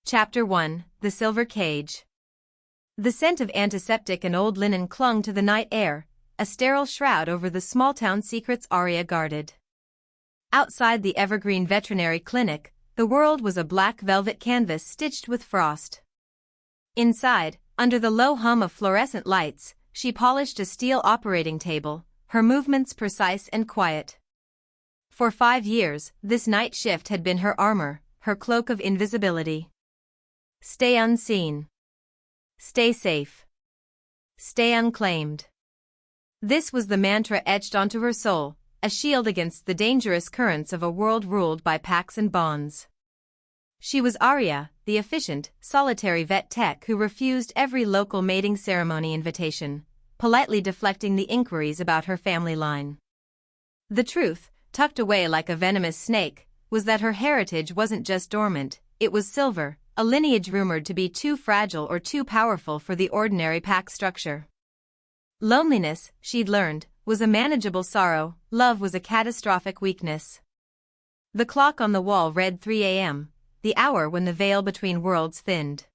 Chapter 1, The Silver Cage. The scent of antiseptic and old linen clung to the night air, a sterile shroud over the small-town secrets Aria guarded. Outside the evergreen veterinary clinic, the world was a black velvet canvas stitched with frost. Inside, under the low hum of fluorescent lights, she polished a steel operating table, her movements precise and quiet. For 5 years, this night shift had been her armor, her cloak of invisibility. Stay unseen. Stay safe. Stay unclaimed. This was the mantra etched onto her soul, a shield against the dangerous currents of a world ruled by pacts and bonds. She was Aria, the efficient, solitary vet tech who refused every local mating ceremony invitation, politely deflecting the inquiries about her family line. The truth, tucked away like a venomous snake, was that her heritage wasn't just dormant, it was silver, a lineage rumored to be too fragile or too powerful for the ordinary pack structure. Loneliness, she'd learned, was a manageable sorrow, love was a catastrophic weakness. The clock on the wall read 3 a.m., the hour when the veil between worlds thinned.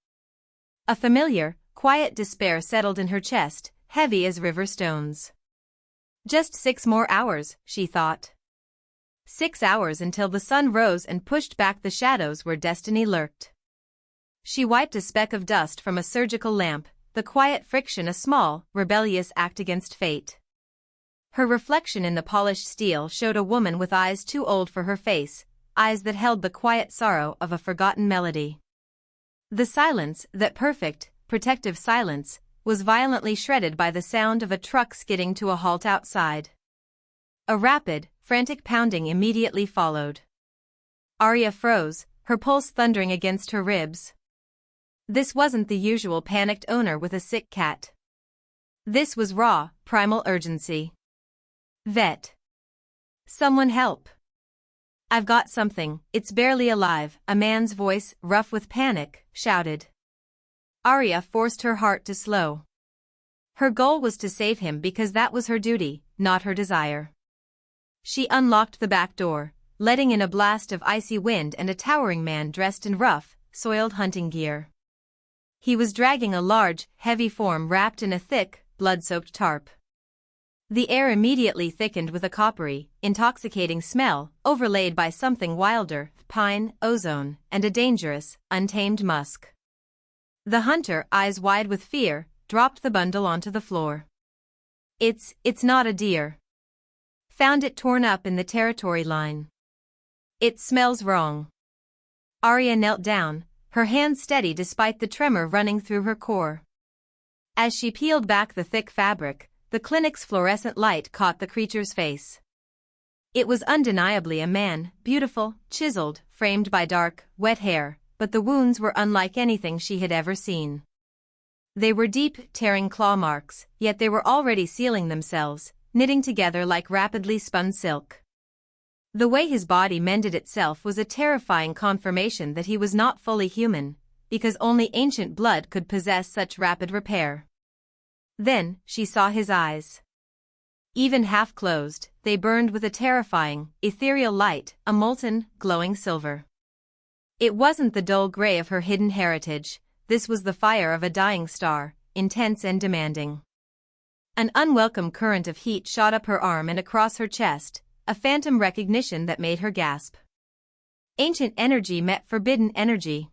A familiar, quiet despair settled in her chest, heavy as river stones. Just 6 more hours, she thought. 6 hours until the sun rose and pushed back the shadows where destiny lurked. She wiped a speck of dust from a surgical lamp, the quiet friction a small, rebellious act against fate. Her reflection in the polished steel showed a woman with eyes too old for her face, eyes that held the quiet sorrow of a forgotten melody. The silence, that perfect, protective silence, was violently shredded by the sound of a truck skidding to a halt outside. A rapid, frantic pounding immediately followed. Aria froze, her pulse thundering against her ribs. This wasn't the usual panicked owner with a sick cat. This was raw, primal urgency. Vet. Someone help. I've got something, it's barely alive, a man's voice, rough with panic, shouted. Aria forced her heart to slow. Her goal was to save him because that was her duty, not her desire. She unlocked the back door, letting in a blast of icy wind and a towering man dressed in rough, soiled hunting gear. He was dragging a large, heavy form wrapped in a thick, blood-soaked tarp. The air immediately thickened with a coppery, intoxicating smell, overlaid by something wilder, pine, ozone, and a dangerous, untamed musk. The hunter, eyes wide with fear, dropped the bundle onto the floor. It's not a deer. Found it torn up in the territory line. It smells wrong. Aria knelt down, her hands steady despite the tremor running through her core. As she peeled back the thick fabric, the clinic's fluorescent light caught the creature's face. It was undeniably a man, beautiful, chiseled, framed by dark, wet hair, but the wounds were unlike anything she had ever seen. They were deep, tearing claw marks, yet they were already sealing themselves, knitting together like rapidly spun silk. The way his body mended itself was a terrifying confirmation that he was not fully human, because only ancient blood could possess such rapid repair. Then, she saw his eyes. Even half-closed, they burned with a terrifying, ethereal light, a molten, glowing silver. It wasn't the dull gray of her hidden heritage, this was the fire of a dying star, intense and demanding. An unwelcome current of heat shot up her arm and across her chest, a phantom recognition that made her gasp. Ancient energy met forbidden energy.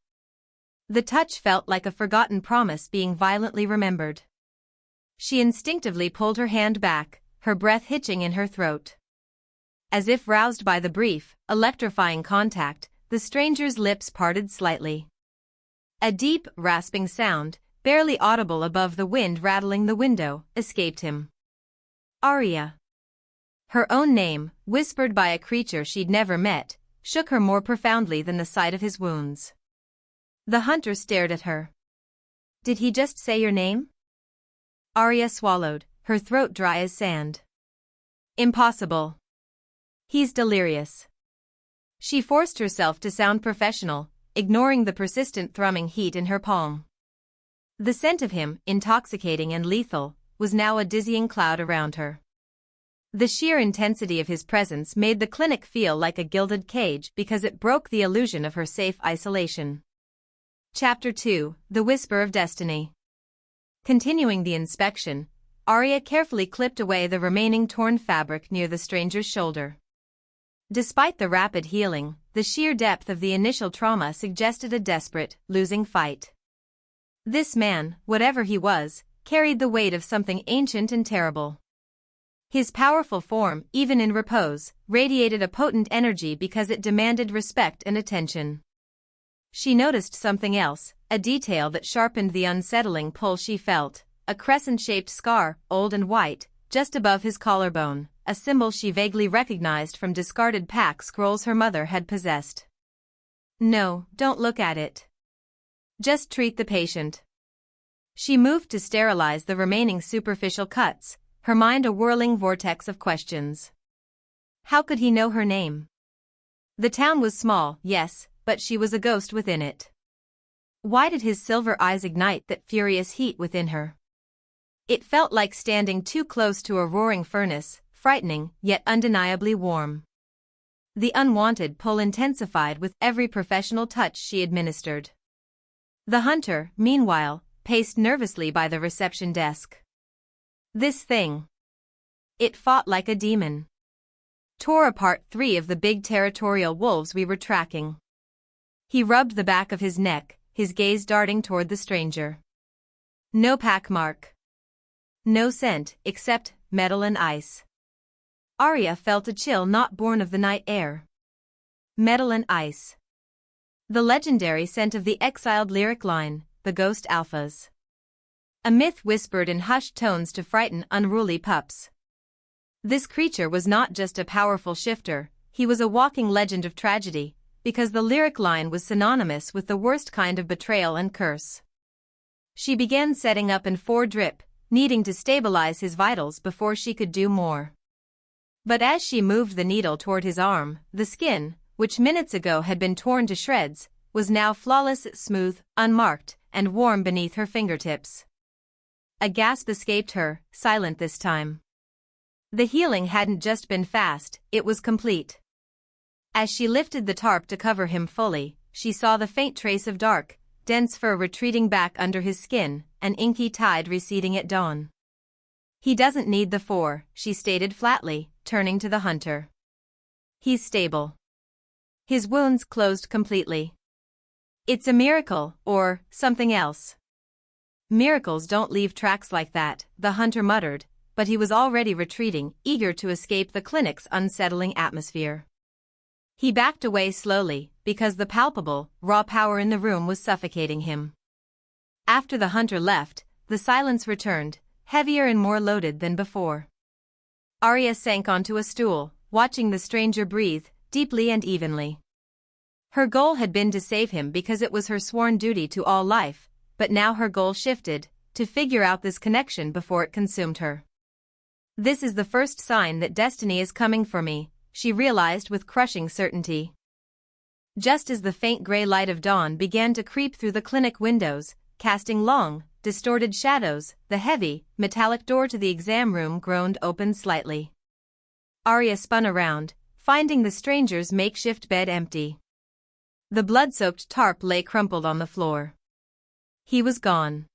The touch felt like a forgotten promise being violently remembered. She instinctively pulled her hand back, her breath hitching in her throat. As if roused by the brief, electrifying contact, the stranger's lips parted slightly. A deep, rasping sound, barely audible above the wind rattling the window, escaped him. Aria. Her own name, whispered by a creature she'd never met, shook her more profoundly than the sight of his wounds. The hunter stared at her. Did he just say your name? Aria swallowed, her throat dry as sand. Impossible. He's delirious. She forced herself to sound professional, ignoring the persistent thrumming heat in her palm. The scent of him, intoxicating and lethal, was now a dizzying cloud around her. The sheer intensity of his presence made the clinic feel like a gilded cage because it broke the illusion of her safe isolation. Chapter 2, The Whisper of Destiny. Continuing the inspection, Aria carefully clipped away the remaining torn fabric near the stranger's shoulder. Despite the rapid healing, the sheer depth of the initial trauma suggested a desperate, losing fight. This man, whatever he was, carried the weight of something ancient and terrible. His powerful form, even in repose, radiated a potent energy because it demanded respect and attention. She noticed something else, a detail that sharpened the unsettling pull she felt, a crescent-shaped scar, old and white, just above his collarbone, a symbol she vaguely recognized from discarded pack scrolls her mother had possessed. No, don't look at it. Just treat the patient. She moved to sterilize the remaining superficial cuts, her mind a whirling vortex of questions. How could he know her name? The town was small, yes, but she was a ghost within it. Why did his silver eyes ignite that furious heat within her? It felt like standing too close to a roaring furnace, frightening, yet undeniably warm. The unwanted pull intensified with every professional touch she administered. The hunter, meanwhile, paced nervously by the reception desk. This thing. It fought like a demon. Tore apart 3 of the big territorial wolves we were tracking. He rubbed the back of his neck, his gaze darting toward the stranger. No pack mark. No scent, except metal and ice. Aria felt a chill not born of the night air. Metal and ice. The legendary scent of the exiled lyric line, the ghost alphas. A myth whispered in hushed tones to frighten unruly pups. This creature was not just a powerful shifter, he was a walking legend of tragedy, because the lyric line was synonymous with the worst kind of betrayal and curse. She began setting up in 4 drip, needing to stabilize his vitals before she could do more. But as she moved the needle toward his arm, the skin, which minutes ago had been torn to shreds, was now flawless, smooth, unmarked, and warm beneath her fingertips. A gasp escaped her, silent this time. The healing hadn't just been fast, it was complete. As she lifted the tarp to cover him fully, she saw the faint trace of dark, dense fur retreating back under his skin, an inky tide receding at dawn. He doesn't need the 4, she stated flatly, turning to the hunter. He's stable. His wounds closed completely. It's a miracle, or something else. Miracles don't leave tracks like that, the hunter muttered, but he was already retreating, eager to escape the clinic's unsettling atmosphere. He backed away slowly, because the palpable, raw power in the room was suffocating him. After the hunter left, the silence returned, heavier and more loaded than before. Aria sank onto a stool, watching the stranger breathe, deeply and evenly. Her goal had been to save him because it was her sworn duty to all life, but now her goal shifted, to figure out this connection before it consumed her. This is the first sign that destiny is coming for me, she realized with crushing certainty. Just as the faint gray light of dawn began to creep through the clinic windows, casting long, distorted shadows, the heavy, metallic door to the exam room groaned open slightly. Aria spun around, finding the stranger's makeshift bed empty. The blood-soaked tarp lay crumpled on the floor. He was gone.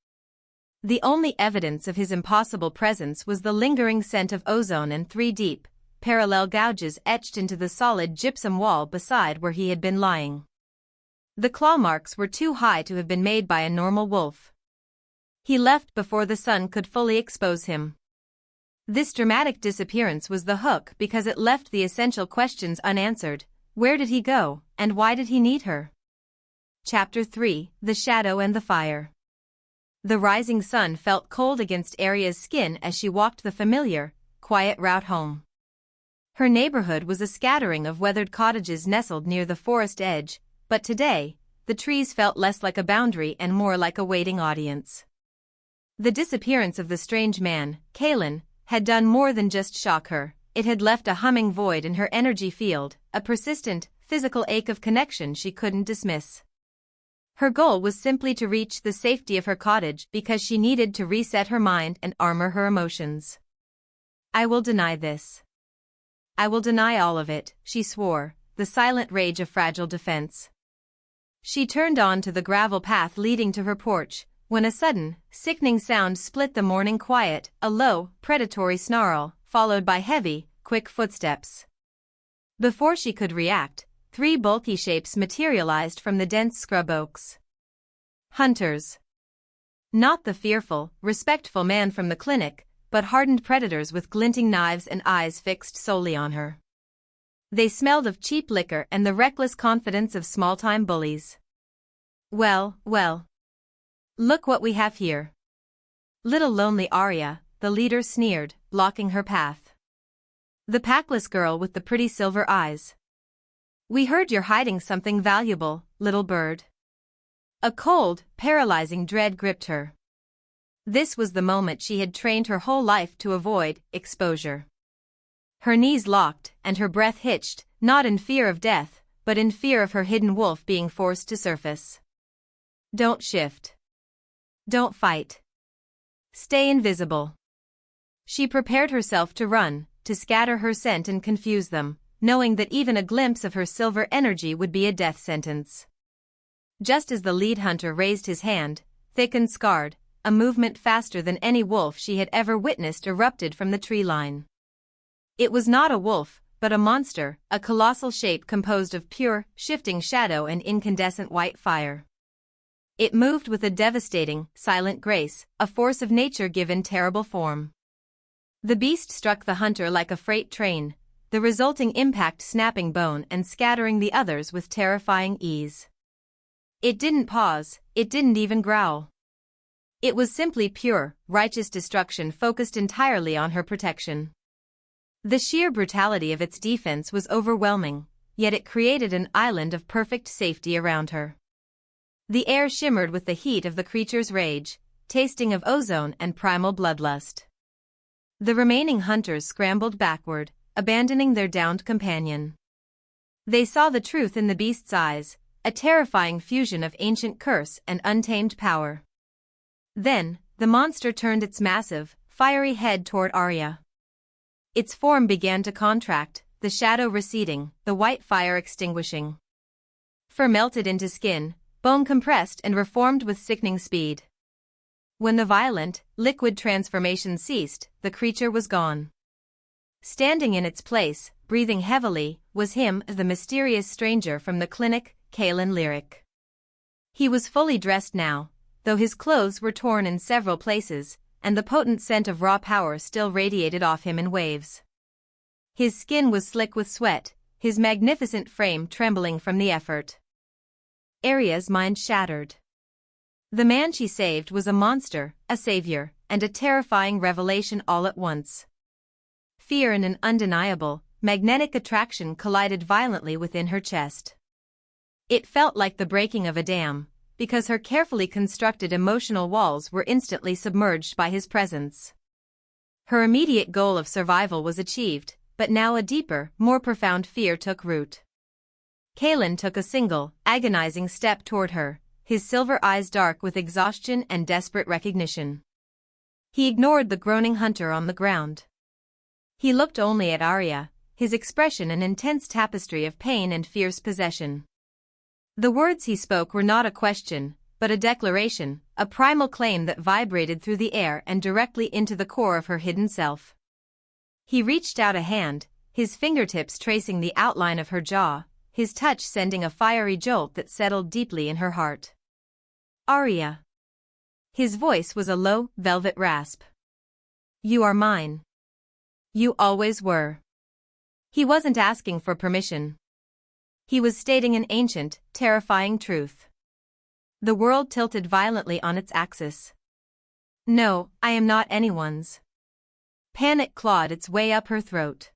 The only evidence of his impossible presence was the lingering scent of ozone and 3 deep, parallel gouges etched into the solid gypsum wall beside where he had been lying. The claw marks were too high to have been made by a normal wolf. He left before the sun could fully expose him. This dramatic disappearance was the hook because it left the essential questions unanswered. Where did he go, and why did he need her? Chapter 3, The Shadow and the Fire. The rising sun felt cold against Aria's skin as she walked the familiar, quiet route home. Her neighborhood was a scattering of weathered cottages nestled near the forest edge, but today, the trees felt less like a boundary and more like a waiting audience. The disappearance of the strange man, Kaelen, had done more than just shock her. It had left a humming void in her energy field, a persistent, physical ache of connection she couldn't dismiss. Her goal was simply to reach the safety of her cottage because she needed to reset her mind and armor her emotions. I will deny this. I will deny all of it, she swore, the silent rage of fragile defense. She turned on to the gravel path leading to her porch, when a sudden, sickening sound split the morning quiet, a low, predatory snarl, followed by heavy, quick footsteps. Before she could react, 3 bulky shapes materialized from the dense scrub oaks. Hunters. Not the fearful, respectful man from the clinic, but hardened predators with glinting knives and eyes fixed solely on her. They smelled of cheap liquor and the reckless confidence of small-time bullies. Well, well. Look what we have here. Little lonely Aria, the leader sneered, blocking her path. The packless girl with the pretty silver eyes. We heard you're hiding something valuable, little bird. A cold, paralyzing dread gripped her. This was the moment she had trained her whole life to avoid, exposure. Her knees locked and her breath hitched, not in fear of death, but in fear of her hidden wolf being forced to surface. Don't shift. Don't fight. Stay invisible. She prepared herself to run, to scatter her scent and confuse them, knowing that even a glimpse of her silver energy would be a death sentence. Just as the lead hunter raised his hand, thick and scarred, a movement faster than any wolf she had ever witnessed erupted from the tree line. It was not a wolf, but a monster, a colossal shape composed of pure, shifting shadow and incandescent white fire. It moved with a devastating, silent grace, a force of nature given terrible form. The beast struck the hunter like a freight train, the resulting impact snapping bone and scattering the others with terrifying ease. It didn't pause, it didn't even growl. It was simply pure, righteous destruction focused entirely on her protection. The sheer brutality of its defense was overwhelming, yet it created an island of perfect safety around her. The air shimmered with the heat of the creature's rage, tasting of ozone and primal bloodlust. The remaining hunters scrambled backward, abandoning their downed companion. They saw the truth in the beast's eyes, a terrifying fusion of ancient curse and untamed power. Then, the monster turned its massive, fiery head toward Aria. Its form began to contract, the shadow receding, the white fire extinguishing. Fur melted into skin, bone compressed and reformed with sickening speed. When the violent, liquid transformation ceased, the creature was gone. Standing in its place, breathing heavily, was him, the mysterious stranger from the clinic, Kaelen Lyric. He was fully dressed now, though his clothes were torn in several places, and the potent scent of raw power still radiated off him in waves. His skin was slick with sweat, his magnificent frame trembling from the effort. Aria's mind shattered. The man she saved was a monster, a savior, and a terrifying revelation all at once. Fear and an undeniable, magnetic attraction collided violently within her chest. It felt like the breaking of a dam, because her carefully constructed emotional walls were instantly submerged by his presence. Her immediate goal of survival was achieved, but now a deeper, more profound fear took root. Kaelen took a single, agonizing step toward her, his silver eyes dark with exhaustion and desperate recognition. He ignored the groaning hunter on the ground. He looked only at Aria, his expression an intense tapestry of pain and fierce possession. The words he spoke were not a question, but a declaration, a primal claim that vibrated through the air and directly into the core of her hidden self. He reached out a hand, his fingertips tracing the outline of her jaw, his touch sending a fiery jolt that settled deeply in her heart. Aria. His voice was a low, velvet rasp. You are mine. You always were. He wasn't asking for permission. He was stating an ancient, terrifying truth. The world tilted violently on its axis. No, I am not anyone's. Panic clawed its way up her throat.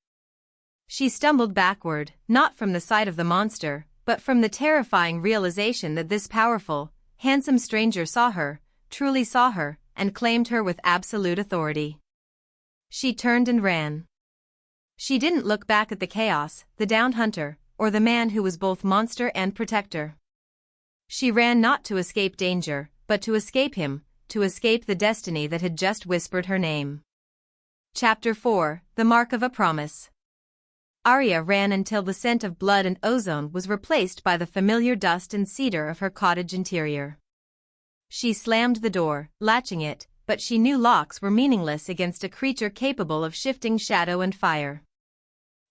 She stumbled backward, not from the sight of the monster, but from the terrifying realization that this powerful, handsome stranger saw her, truly saw her, and claimed her with absolute authority. She turned and ran. She didn't look back at the chaos, the downed hunter, or the man who was both monster and protector. She ran not to escape danger, but to escape him, to escape the destiny that had just whispered her name. Chapter 4, The Mark of a Promise. Aria ran until the scent of blood and ozone was replaced by the familiar dust and cedar of her cottage interior. She slammed the door, latching it, but she knew locks were meaningless against a creature capable of shifting shadow and fire.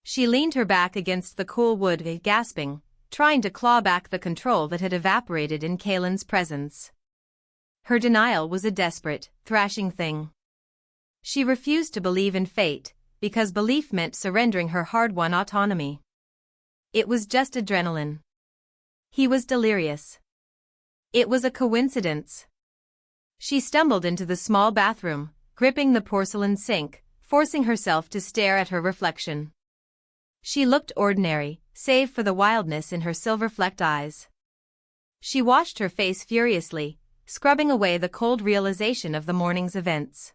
She leaned her back against the cool wood, gasping, trying to claw back the control that had evaporated in Kaelen's presence. Her denial was a desperate, thrashing thing. She refused to believe in fate, because belief meant surrendering her hard-won autonomy. It was just adrenaline. He was delirious. It was a coincidence. She stumbled into the small bathroom, gripping the porcelain sink, forcing herself to stare at her reflection. She looked ordinary, save for the wildness in her silver-flecked eyes. She washed her face furiously, scrubbing away the cold realization of the morning's events.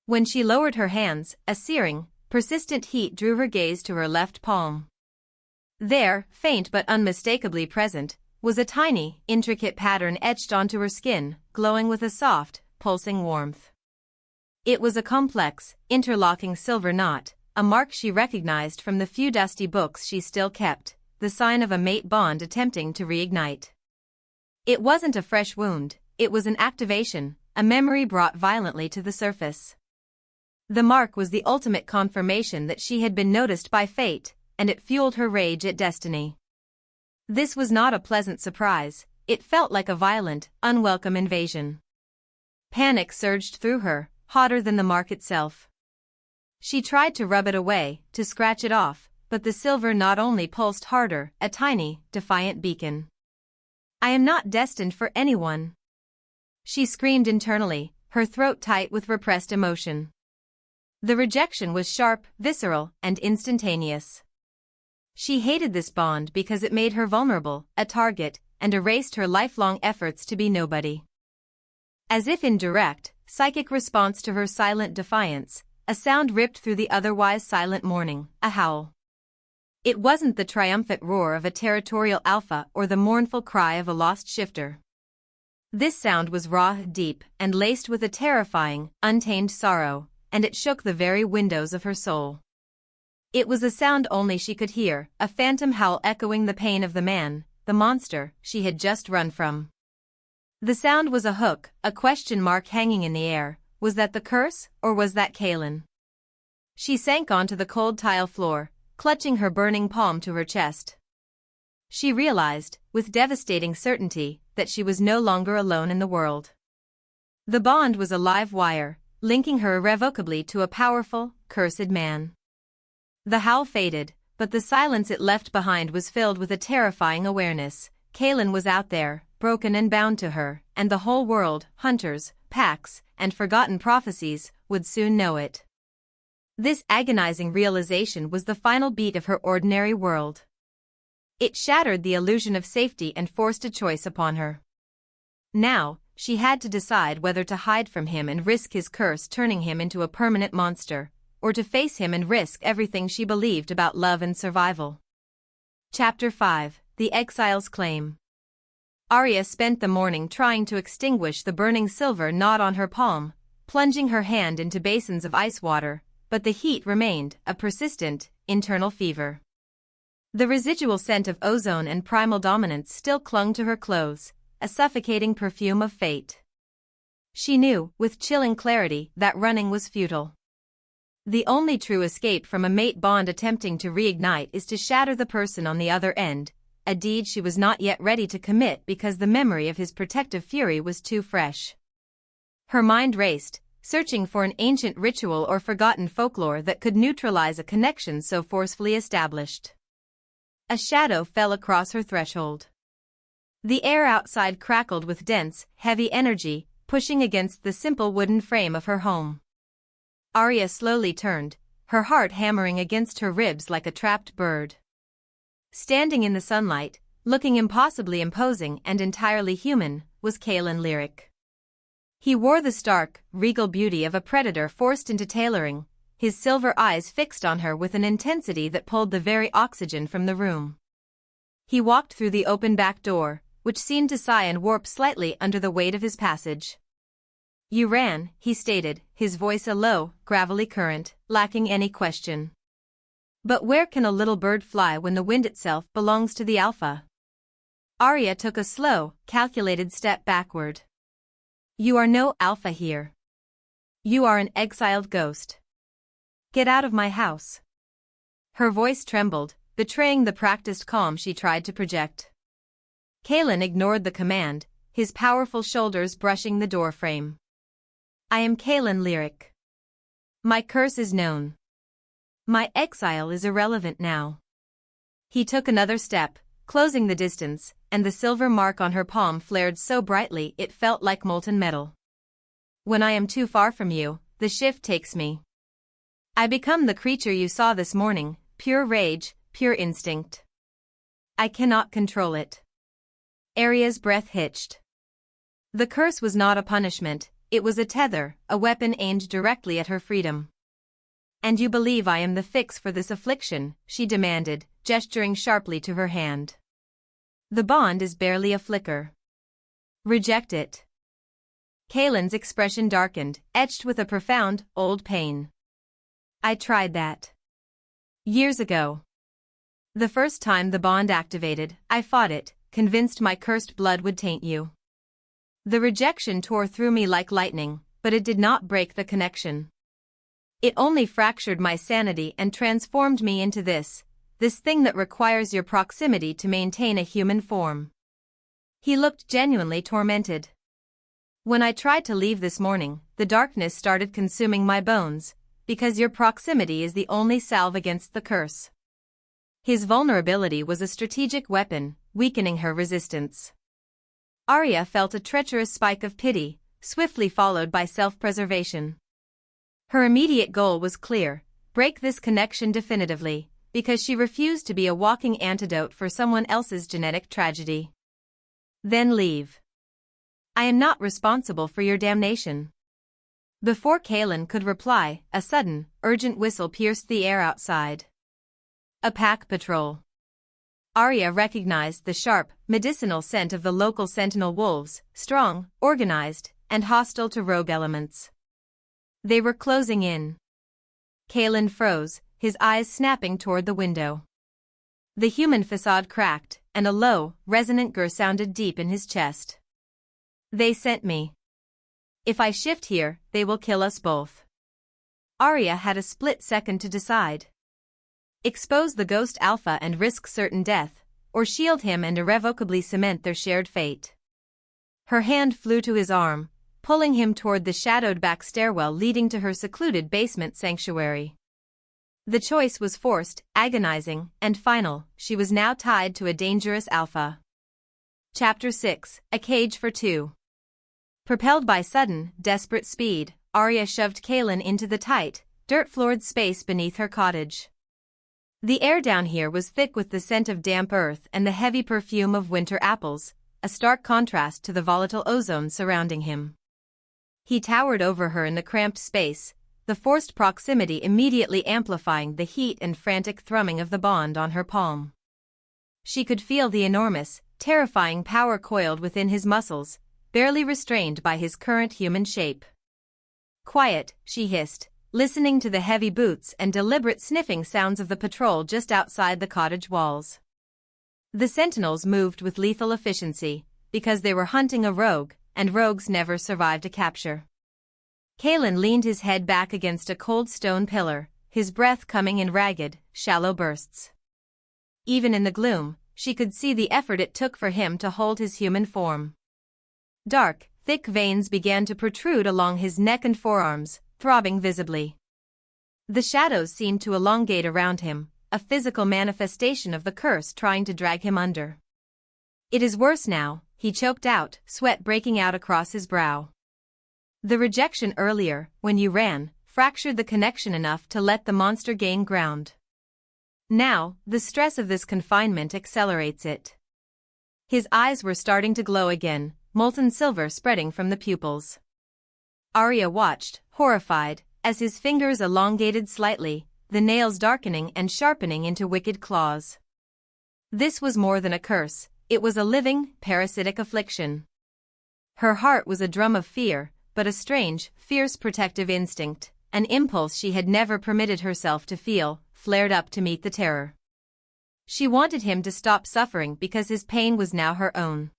When she lowered her hands, a searing, persistent heat drew her gaze to her left palm. There, faint but unmistakably present, was a tiny, intricate pattern etched onto her skin, glowing with a soft, pulsing warmth. It was a complex, interlocking silver knot, a mark she recognized from the few dusty books she still kept, the sign of a mate bond attempting to reignite. It wasn't a fresh wound, it was an activation, a memory brought violently to the surface. The mark was the ultimate confirmation that she had been noticed by fate, and it fueled her rage at destiny. This was not a pleasant surprise, it felt like a violent, unwelcome invasion. Panic surged through her, hotter than the mark itself. She tried to rub it away, to scratch it off, but the silver knot only pulsed harder, a tiny, defiant beacon. "I am not destined for anyone," she screamed internally, her throat tight with repressed emotion. The rejection was sharp, visceral, and instantaneous. She hated this bond because it made her vulnerable, a target, and erased her lifelong efforts to be nobody. As if in direct, psychic response to her silent defiance, a sound ripped through the otherwise silent morning, a howl. It wasn't the triumphant roar of a territorial alpha or the mournful cry of a lost shifter. This sound was raw, deep, and laced with a terrifying, untamed sorrow, and it shook the very windows of her soul. It was a sound only she could hear, a phantom howl echoing the pain of the man, the monster, she had just run from. The sound was a hook, a question mark hanging in the air. Was that the curse, or was that Kaelen? She sank onto the cold tile floor, clutching her burning palm to her chest. She realized, with devastating certainty, that she was no longer alone in the world. The bond was a live wire, linking her irrevocably to a powerful, cursed man. The howl faded, but the silence it left behind was filled with a terrifying awareness. Kaelen was out there, broken and bound to her, and the whole world, hunters, packs, and forgotten prophecies, would soon know it. This agonizing realization was the final beat of her ordinary world. It shattered the illusion of safety and forced a choice upon her. Now, she had to decide whether to hide from him and risk his curse turning him into a permanent monster, or to face him and risk everything she believed about love and survival. Chapter 5: The Exile's Claim. Aria spent the morning trying to extinguish the burning silver knot on her palm, plunging her hand into basins of ice water, but the heat remained, a persistent, internal fever. The residual scent of ozone and primal dominance still clung to her clothes, a suffocating perfume of fate. She knew, with chilling clarity, that running was futile. The only true escape from a mate bond attempting to reignite is to shatter the person on the other end, a deed she was not yet ready to commit because the memory of his protective fury was too fresh. Her mind raced, searching for an ancient ritual or forgotten folklore that could neutralize a connection so forcefully established. A shadow fell across her threshold. The air outside crackled with dense, heavy energy, pushing against the simple wooden frame of her home. Aria slowly turned, her heart hammering against her ribs like a trapped bird. Standing in the sunlight, looking impossibly imposing and entirely human, was Kaelen Lyric. He wore the stark, regal beauty of a predator forced into tailoring, his silver eyes fixed on her with an intensity that pulled the very oxygen from the room. He walked through the open back door, which seemed to sigh and warp slightly under the weight of his passage. "You ran," he stated, his voice a low, gravelly current, lacking any question. But where can a little bird fly when the wind itself belongs to the alpha? Aria took a slow, calculated step backward. You are no alpha here. You are an exiled ghost. Get out of my house. Her voice trembled, betraying the practiced calm she tried to project. Kaelen ignored the command, his powerful shoulders brushing the doorframe. I am Kaelen Lyric. My curse is known. My exile is irrelevant now. He took another step, closing the distance, and the silver mark on her palm flared so brightly it felt like molten metal. When I am too far from you, the shift takes me. I become the creature you saw this morning, pure rage, pure instinct. I cannot control it. Aria's breath hitched. The curse was not a punishment, it was a tether, a weapon aimed directly at her freedom. And you believe I am the fix for this affliction, she demanded, gesturing sharply to her hand. The bond is barely a flicker. Reject it. Kaelen's expression darkened, etched with a profound, old pain. I tried that. Years ago. The first time the bond activated, I fought it, convinced my cursed blood would taint you. The rejection tore through me like lightning, but it did not break the connection. It only fractured my sanity and transformed me into this thing that requires your proximity to maintain a human form. He looked genuinely tormented. When I tried to leave this morning, the darkness started consuming my bones, because your proximity is the only salve against the curse. His vulnerability was a strategic weapon, weakening her resistance. Aria felt a treacherous spike of pity, swiftly followed by self-preservation. Her immediate goal was clear: break this connection definitively, because she refused to be a walking antidote for someone else's genetic tragedy. Then leave. I am not responsible for your damnation. Before Kaelen could reply, a sudden, urgent whistle pierced the air outside. A pack patrol. Aria recognized the sharp, medicinal scent of the local sentinel wolves, strong, organized, and hostile to rogue elements. They were closing in. Kaelen froze, his eyes snapping toward the window. The human facade cracked, and a low, resonant grr sounded deep in his chest. They sent me. If I shift here, they will kill us both. Aria had a split second to decide. Expose the ghost alpha and risk certain death, or shield him and irrevocably cement their shared fate. Her hand flew to his arm, pulling him toward the shadowed back stairwell leading to her secluded basement sanctuary. The choice was forced, agonizing, and final. She was now tied to a dangerous alpha. Chapter 6, A Cage for Two. Propelled by sudden, desperate speed, Aria shoved Kaelen into the tight, dirt-floored space beneath her cottage. The air down here was thick with the scent of damp earth and the heavy perfume of winter apples, a stark contrast to the volatile ozone surrounding him. He towered over her in the cramped space, the forced proximity immediately amplifying the heat and frantic thrumming of the bond on her palm. She could feel the enormous, terrifying power coiled within his muscles, barely restrained by his current human shape. Quiet, she hissed, listening to the heavy boots and deliberate sniffing sounds of the patrol just outside the cottage walls. The sentinels moved with lethal efficiency, because they were hunting a rogue, and rogues never survived a capture. Kaelen leaned his head back against a cold stone pillar, his breath coming in ragged, shallow bursts. Even in the gloom, she could see the effort it took for him to hold his human form. Dark, thick veins began to protrude along his neck and forearms, throbbing visibly. The shadows seemed to elongate around him, a physical manifestation of the curse trying to drag him under. It is worse now, he choked out, sweat breaking out across his brow. The rejection earlier, when you ran, fractured the connection enough to let the monster gain ground. Now, the stress of this confinement accelerates it. His eyes were starting to glow again, molten silver spreading from the pupils. Aria watched, horrified, as his fingers elongated slightly, the nails darkening and sharpening into wicked claws. This was more than a curse, it was a living, parasitic affliction. Her heart was a drum of fear, but a strange, fierce protective instinct, an impulse she had never permitted herself to feel, flared up to meet the terror. She wanted him to stop suffering because his pain was now her own.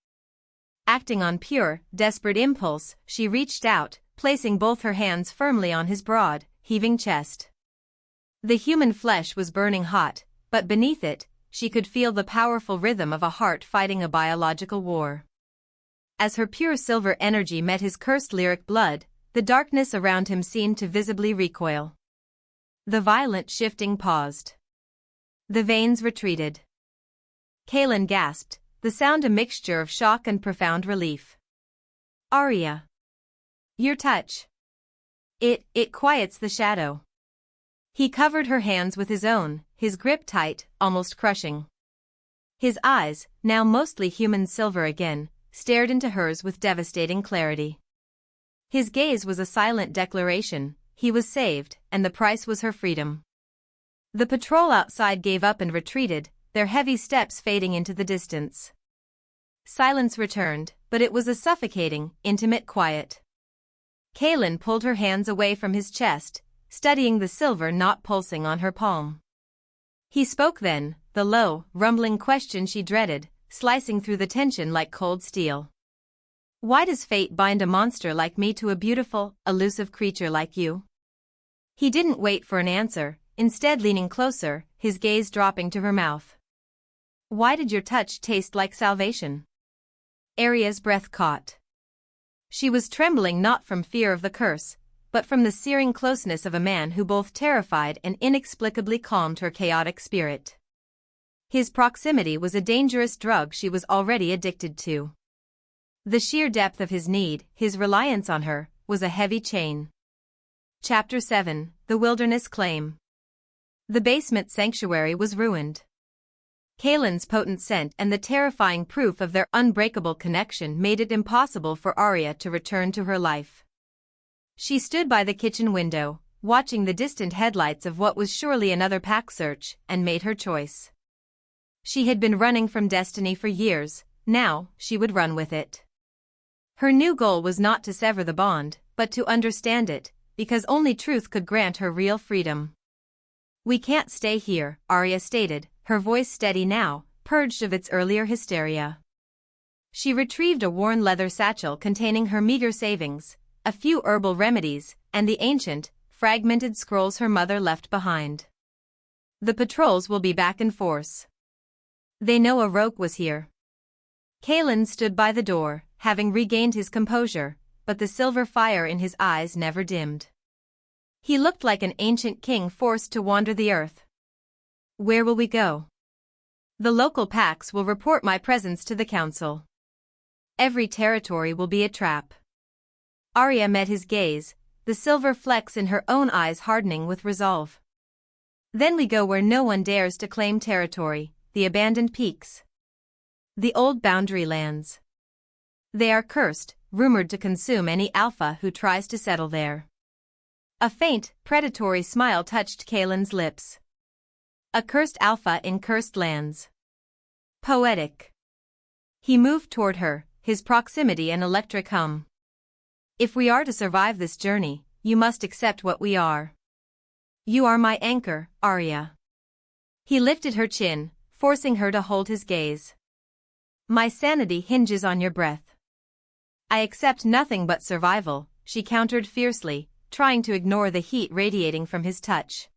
Acting on pure, desperate impulse, she reached out, placing both her hands firmly on his broad, heaving chest. The human flesh was burning hot, but beneath it, she could feel the powerful rhythm of a heart fighting a biological war. As her pure silver energy met his cursed lyric blood, the darkness around him seemed to visibly recoil. The violent shifting paused. The veins retreated. Kaelen gasped, the sound a mixture of shock and profound relief. Aria. Your touch. It quiets the shadow. He covered her hands with his own, his grip tight, almost crushing. His eyes, now mostly human silver again, stared into hers with devastating clarity. His gaze was a silent declaration, he was saved, and the price was her freedom. The patrol outside gave up and retreated, their heavy steps fading into the distance. Silence returned, but it was a suffocating, intimate quiet. Kaelen pulled her hands away from his chest, studying the silver knot pulsing on her palm. He spoke then, the low, rumbling question she dreaded, slicing through the tension like cold steel. Why does fate bind a monster like me to a beautiful, elusive creature like you? He didn't wait for an answer, instead leaning closer, his gaze dropping to her mouth. Why did your touch taste like salvation? Aria's breath caught. She was trembling not from fear of the curse, but from the searing closeness of a man who both terrified and inexplicably calmed her chaotic spirit. His proximity was a dangerous drug she was already addicted to. The sheer depth of his need, his reliance on her, was a heavy chain. Chapter 7, The Wilderness Claim. The basement sanctuary was ruined. Kaelen's potent scent and the terrifying proof of their unbreakable connection made it impossible for Aria to return to her life. She stood by the kitchen window, watching the distant headlights of what was surely another pack search, and made her choice. She had been running from destiny for years, now she would run with it. Her new goal was not to sever the bond, but to understand it, because only truth could grant her real freedom. We can't stay here, Aria stated, her voice steady now, purged of its earlier hysteria. She retrieved a worn leather satchel containing her meager savings, a few herbal remedies, and the ancient, fragmented scrolls her mother left behind. The patrols will be back in force. They know a rogue was here. Kaelen stood by the door, having regained his composure, but the silver fire in his eyes never dimmed. He looked like an ancient king forced to wander the earth. Where will we go? The local packs will report my presence to the council. Every territory will be a trap. Aria met his gaze, the silver flecks in her own eyes hardening with resolve. Then we go where no one dares to claim territory, the abandoned peaks. The old boundary lands. They are cursed, rumored to consume any alpha who tries to settle there. A faint, predatory smile touched Kaelen's lips. A cursed alpha in cursed lands. Poetic. He moved toward her, his proximity an electric hum. If we are to survive this journey, you must accept what we are. You are my anchor, Aria. He lifted her chin, forcing her to hold his gaze. My sanity hinges on your breath. I accept nothing but survival, she countered fiercely, trying to ignore the heat radiating from his touch.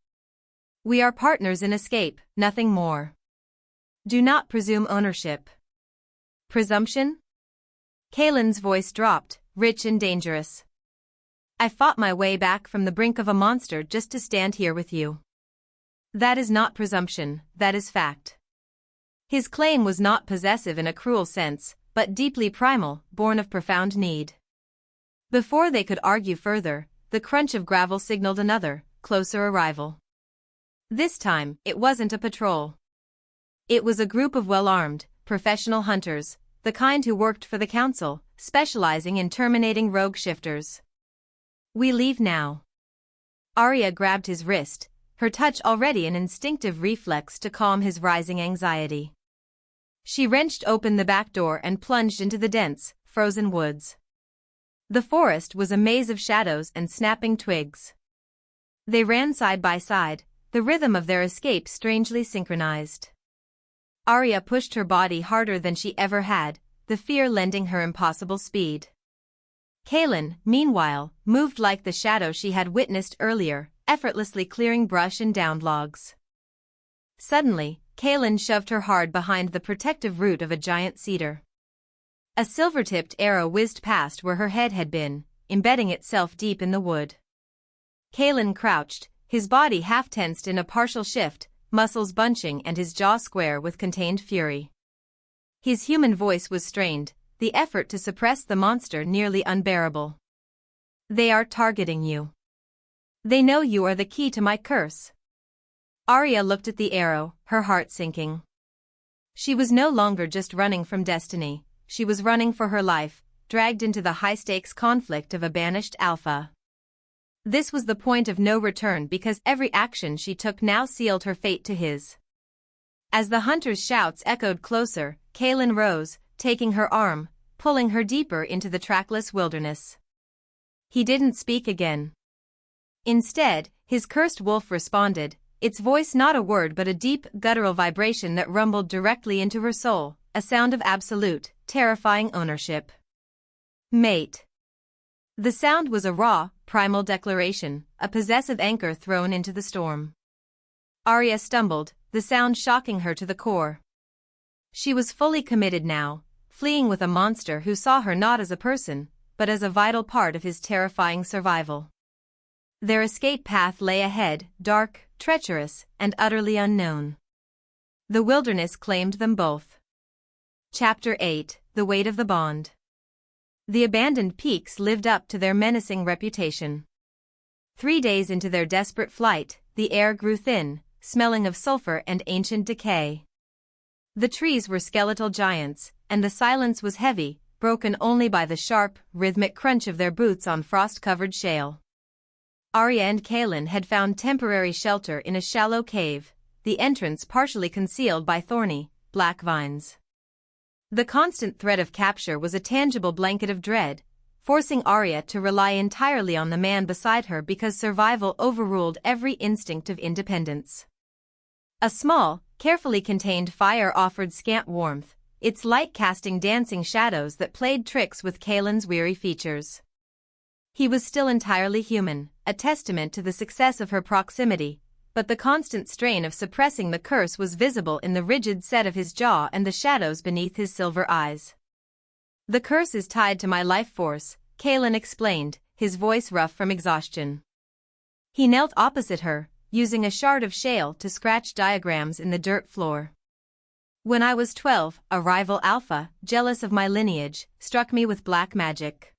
We are partners in escape, nothing more. Do not presume ownership. Presumption? Kaelen's voice dropped, rich and dangerous. I fought my way back from the brink of a monster just to stand here with you. That is not presumption, that is fact. His claim was not possessive in a cruel sense, but deeply primal, born of profound need. Before they could argue further, the crunch of gravel signaled another, closer arrival. This time, it wasn't a patrol. It was a group of well-armed, professional hunters, the kind who worked for the council, specializing in terminating rogue shifters. We leave now. Aria grabbed his wrist, her touch already an instinctive reflex to calm his rising anxiety. She wrenched open the back door and plunged into the dense, frozen woods. The forest was a maze of shadows and snapping twigs. They ran side by side, the rhythm of their escape strangely synchronized. Aria pushed her body harder than she ever had, the fear lending her impossible speed. Kaelen, meanwhile, moved like the shadow she had witnessed earlier, effortlessly clearing brush and downed logs. Suddenly, Kaelen shoved her hard behind the protective root of a giant cedar. A silver-tipped arrow whizzed past where her head had been, embedding itself deep in the wood. Kaelen crouched, his body half-tensed in a partial shift, muscles bunching and his jaw square with contained fury. His human voice was strained, the effort to suppress the monster nearly unbearable. "They are targeting you. They know you are the key to my curse." Aria looked at the arrow, her heart sinking. She was no longer just running from destiny, she was running for her life, dragged into the high-stakes conflict of a banished alpha. This was the point of no return because every action she took now sealed her fate to his. As the hunter's shouts echoed closer, Kaelen rose, taking her arm, pulling her deeper into the trackless wilderness. He didn't speak again. Instead, his cursed wolf responded, its voice not a word but a deep, guttural vibration that rumbled directly into her soul, a sound of absolute, terrifying ownership. "Mate." The sound was a raw, primal declaration, a possessive anchor thrown into the storm. Aria stumbled, the sound shocking her to the core. She was fully committed now, fleeing with a monster who saw her not as a person, but as a vital part of his terrifying survival. Their escape path lay ahead, dark, treacherous, and utterly unknown. The wilderness claimed them both. Chapter 8: The Weight of the Bond. The abandoned peaks lived up to their menacing reputation. 3 days into their desperate flight, the air grew thin, smelling of sulfur and ancient decay. The trees were skeletal giants, and the silence was heavy, broken only by the sharp, rhythmic crunch of their boots on frost-covered shale. Aria and Kaelen had found temporary shelter in a shallow cave, the entrance partially concealed by thorny, black vines. The constant threat of capture was a tangible blanket of dread, forcing Aria to rely entirely on the man beside her because survival overruled every instinct of independence. A small, carefully contained fire offered scant warmth, its light casting dancing shadows that played tricks with Kaelen's weary features. He was still entirely human, a testament to the success of her proximity, but the constant strain of suppressing the curse was visible in the rigid set of his jaw and the shadows beneath his silver eyes. "The curse is tied to my life force," Kaelen explained, his voice rough from exhaustion. He knelt opposite her, using a shard of shale to scratch diagrams in the dirt floor. "When I was 12, a rival alpha, jealous of my lineage, struck me with black magic.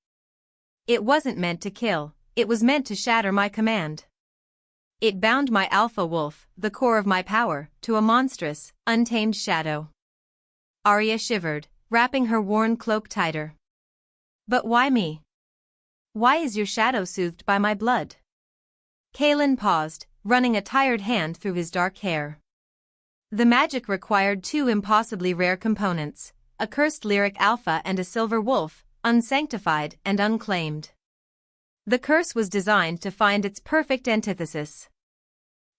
It wasn't meant to kill, it was meant to shatter my command. It bound my alpha wolf, the core of my power, to a monstrous, untamed shadow." Aria shivered, wrapping her worn cloak tighter. "But why me? Why is your shadow soothed by my blood?" Kaelen paused, running a tired hand through his dark hair. The magic required 2 impossibly rare components, a cursed lyric alpha and a silver wolf, unsanctified and unclaimed. The curse was designed to find its perfect antithesis.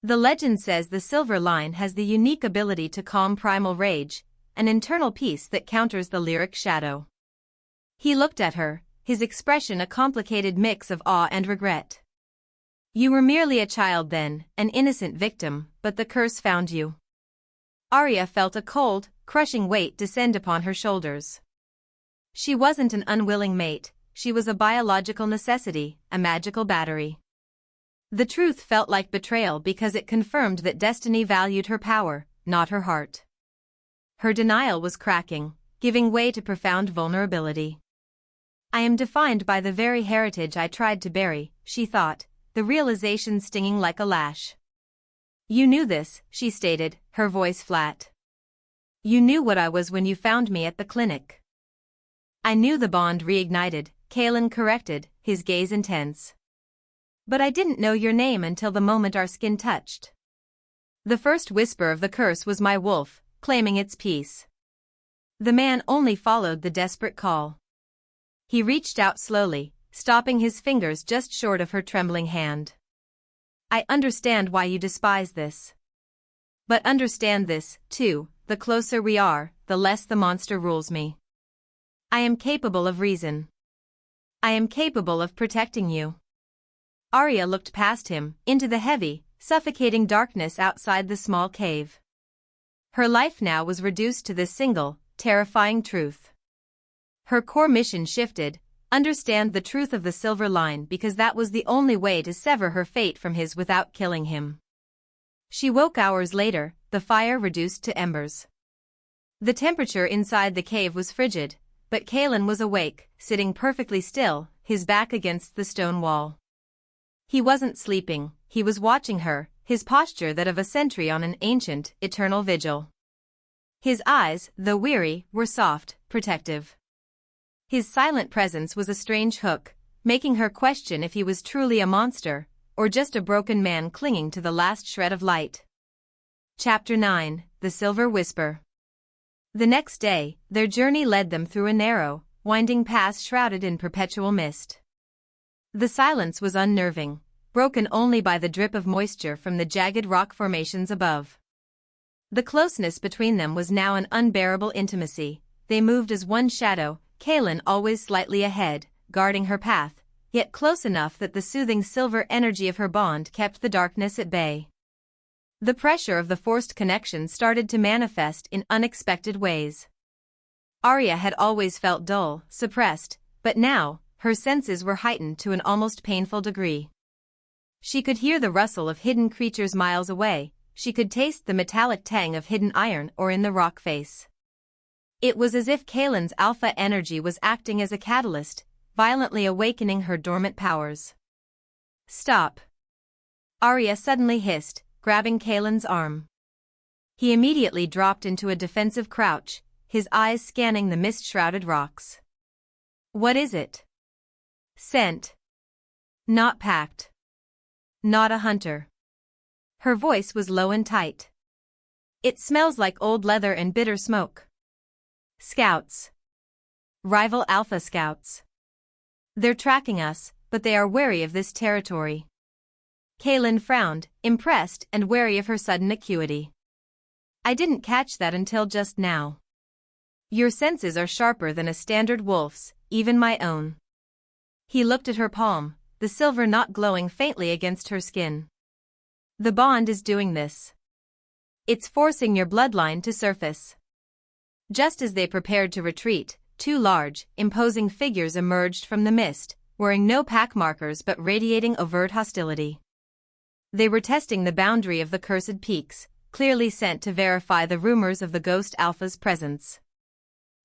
The legend says the silver line has the unique ability to calm primal rage, an internal peace that counters the lyric shadow. He looked at her, his expression a complicated mix of awe and regret. "You were merely a child then, an innocent victim, but the curse found you." Aria felt a cold, crushing weight descend upon her shoulders. She wasn't an unwilling mate, she was a biological necessity, a magical battery. The truth felt like betrayal because it confirmed that destiny valued her power, not her heart. Her denial was cracking, giving way to profound vulnerability. "I am defined by the very heritage I tried to bury," she thought, the realization stinging like a lash. "You knew this," she stated, her voice flat. "You knew what I was when you found me at the clinic." "I knew," the bond reignited, Kaelen corrected, his gaze intense. "But I didn't know your name until the moment our skin touched. The first whisper of the curse was my wolf, claiming its peace." The man only followed the desperate call. He reached out slowly, stopping his fingers just short of her trembling hand. I understand why you despise this. But understand this, too, the closer we are, the less the monster rules me. I am capable of reason. I am capable of protecting you. Aria looked past him, into the heavy, suffocating darkness outside the small cave. Her life now was reduced to this single, terrifying truth. Her core mission shifted: understand the truth of the silver line, because that was the only way to sever her fate from his without killing him. She woke hours later, the fire reduced to embers. The temperature inside the cave was frigid, but Kaelen was awake, sitting perfectly still, his back against the stone wall. He wasn't sleeping, he was watching her, his posture that of a sentry on an ancient, eternal vigil. His eyes, though weary, were soft, protective. His silent presence was a strange hook, making her question if he was truly a monster, or just a broken man clinging to the last shred of light. Chapter 9: The Silver Whisper. The next day, their journey led them through a narrow, winding path shrouded in perpetual mist. The silence was unnerving, broken only by the drip of moisture from the jagged rock formations above. The closeness between them was now an unbearable intimacy. They moved as one shadow, Kaelen always slightly ahead, guarding her path, yet close enough that the soothing silver energy of her bond kept the darkness at bay. The pressure of the forced connection started to manifest in unexpected ways. Aria had always felt dull, suppressed, but now, her senses were heightened to an almost painful degree. She could hear the rustle of hidden creatures miles away, she could taste the metallic tang of hidden iron ore in the rock face. It was as if Kaelen's alpha energy was acting as a catalyst, violently awakening her dormant powers. "Stop!" Aria suddenly hissed, grabbing Kaelen's arm. He immediately dropped into a defensive crouch, his eyes scanning the mist-shrouded rocks. "What is it?" "Scent. Not packed. Not a hunter." Her voice was low and tight. "It smells like old leather and bitter smoke. Scouts. Rival Alpha Scouts. They're tracking us, but they are wary of this territory." Kaelen frowned, impressed and wary of her sudden acuity. "I didn't catch that until just now. Your senses are sharper than a standard wolf's, even my own." He looked at her palm, the silver knot glowing faintly against her skin. "The bond is doing this. It's forcing your bloodline to surface." Just as they prepared to retreat, two large, imposing figures emerged from the mist, wearing no pack markers but radiating overt hostility. They were testing the boundary of the cursed peaks, clearly sent to verify the rumors of the Ghost Alpha's presence.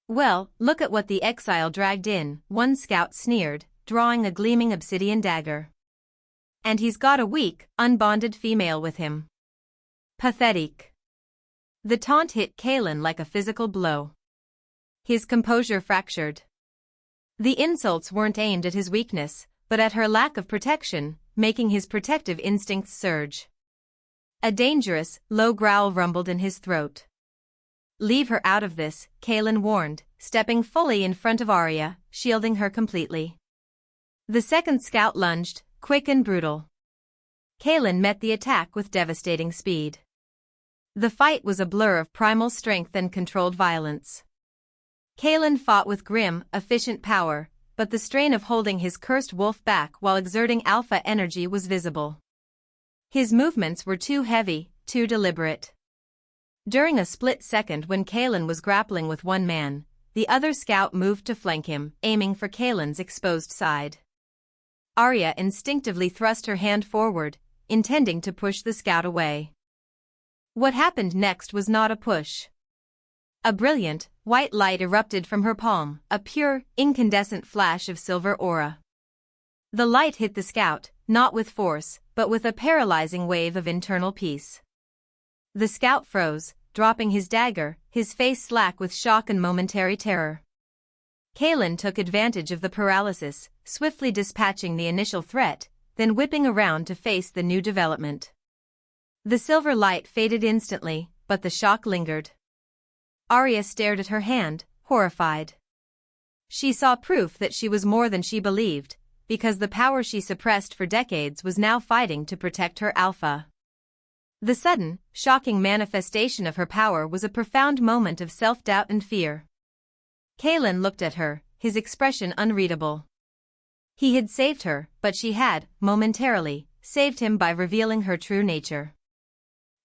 "Well, look at what the exile dragged in," one scout sneered, drawing a gleaming obsidian dagger. "And he's got a weak, unbonded female with him. Pathetic." The taunt hit Kaelen like a physical blow. His composure fractured. The insults weren't aimed at his weakness, but at her lack of protection, making his protective instincts surge. A dangerous, low growl rumbled in his throat. "Leave her out of this," Kaelen warned, stepping fully in front of Aria, shielding her completely. The second scout lunged, quick and brutal. Kaelen met the attack with devastating speed. The fight was a blur of primal strength and controlled violence. Kaelen fought with grim, efficient power, but the strain of holding his cursed wolf back while exerting alpha energy was visible. His movements were too heavy, too deliberate. During a split second when Kaelen was grappling with one man, the other scout moved to flank him, aiming for Kaelen's exposed side. Aria instinctively thrust her hand forward, intending to push the scout away. What happened next was not a push. A brilliant, white light erupted from her palm, a pure, incandescent flash of silver aura. The light hit the scout, not with force, but with a paralyzing wave of internal peace. The scout froze, dropping his dagger, his face slack with shock and momentary terror. Kaelen took advantage of the paralysis, swiftly dispatching the initial threat, then whipping around to face the new development. The silver light faded instantly, but the shock lingered. Aria stared at her hand, horrified. She saw proof that she was more than she believed, because the power she suppressed for decades was now fighting to protect her alpha. The sudden, shocking manifestation of her power was a profound moment of self-doubt and fear. Kaelen looked at her, his expression unreadable. He had saved her, but she had, momentarily, saved him by revealing her true nature.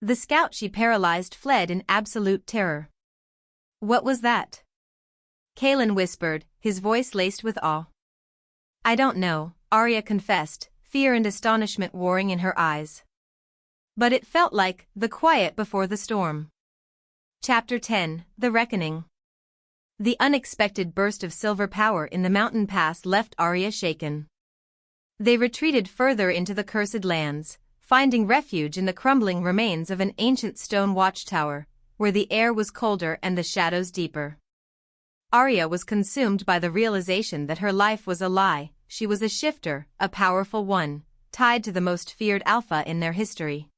The scout she paralyzed fled in absolute terror. "What was that?" Kaelen whispered, his voice laced with awe. "I don't know," Aria confessed, fear and astonishment warring in her eyes. But it felt like the quiet before the storm. Chapter 10, The Reckoning. The unexpected burst of silver power in the mountain pass left Aria shaken. They retreated further into the cursed lands, finding refuge in the crumbling remains of an ancient stone watchtower, where the air was colder and the shadows deeper. Aria was consumed by the realization that her life was a lie. She was a shifter, a powerful one, tied to the most feared alpha in their history.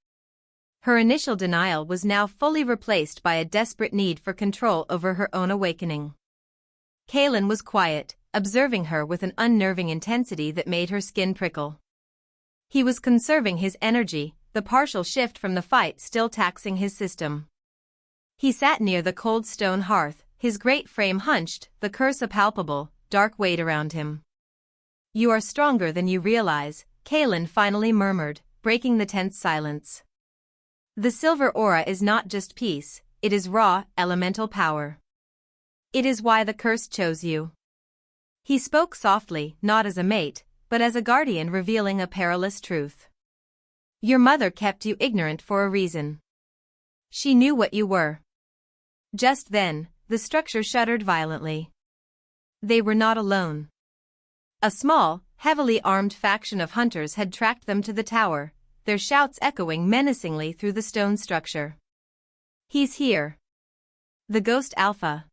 Her initial denial was now fully replaced by a desperate need for control over her own awakening. Kaelen was quiet, observing her with an unnerving intensity that made her skin prickle. He was conserving his energy, the partial shift from the fight still taxing his system. He sat near the cold stone hearth, his great frame hunched, the curse a palpable, dark weight around him. "You are stronger than you realize," Kaelen finally murmured, breaking the tense silence. "The silver aura is not just peace, it is raw, elemental power. It is why the curse chose you." He spoke softly, not as a mate, but as a guardian revealing a perilous truth. "Your mother kept you ignorant for a reason. She knew what you were." Just then, the structure shuddered violently. They were not alone. A small, heavily armed faction of hunters had tracked them to the tower, their shouts echoing menacingly through the stone structure. "He's here. The ghost alpha.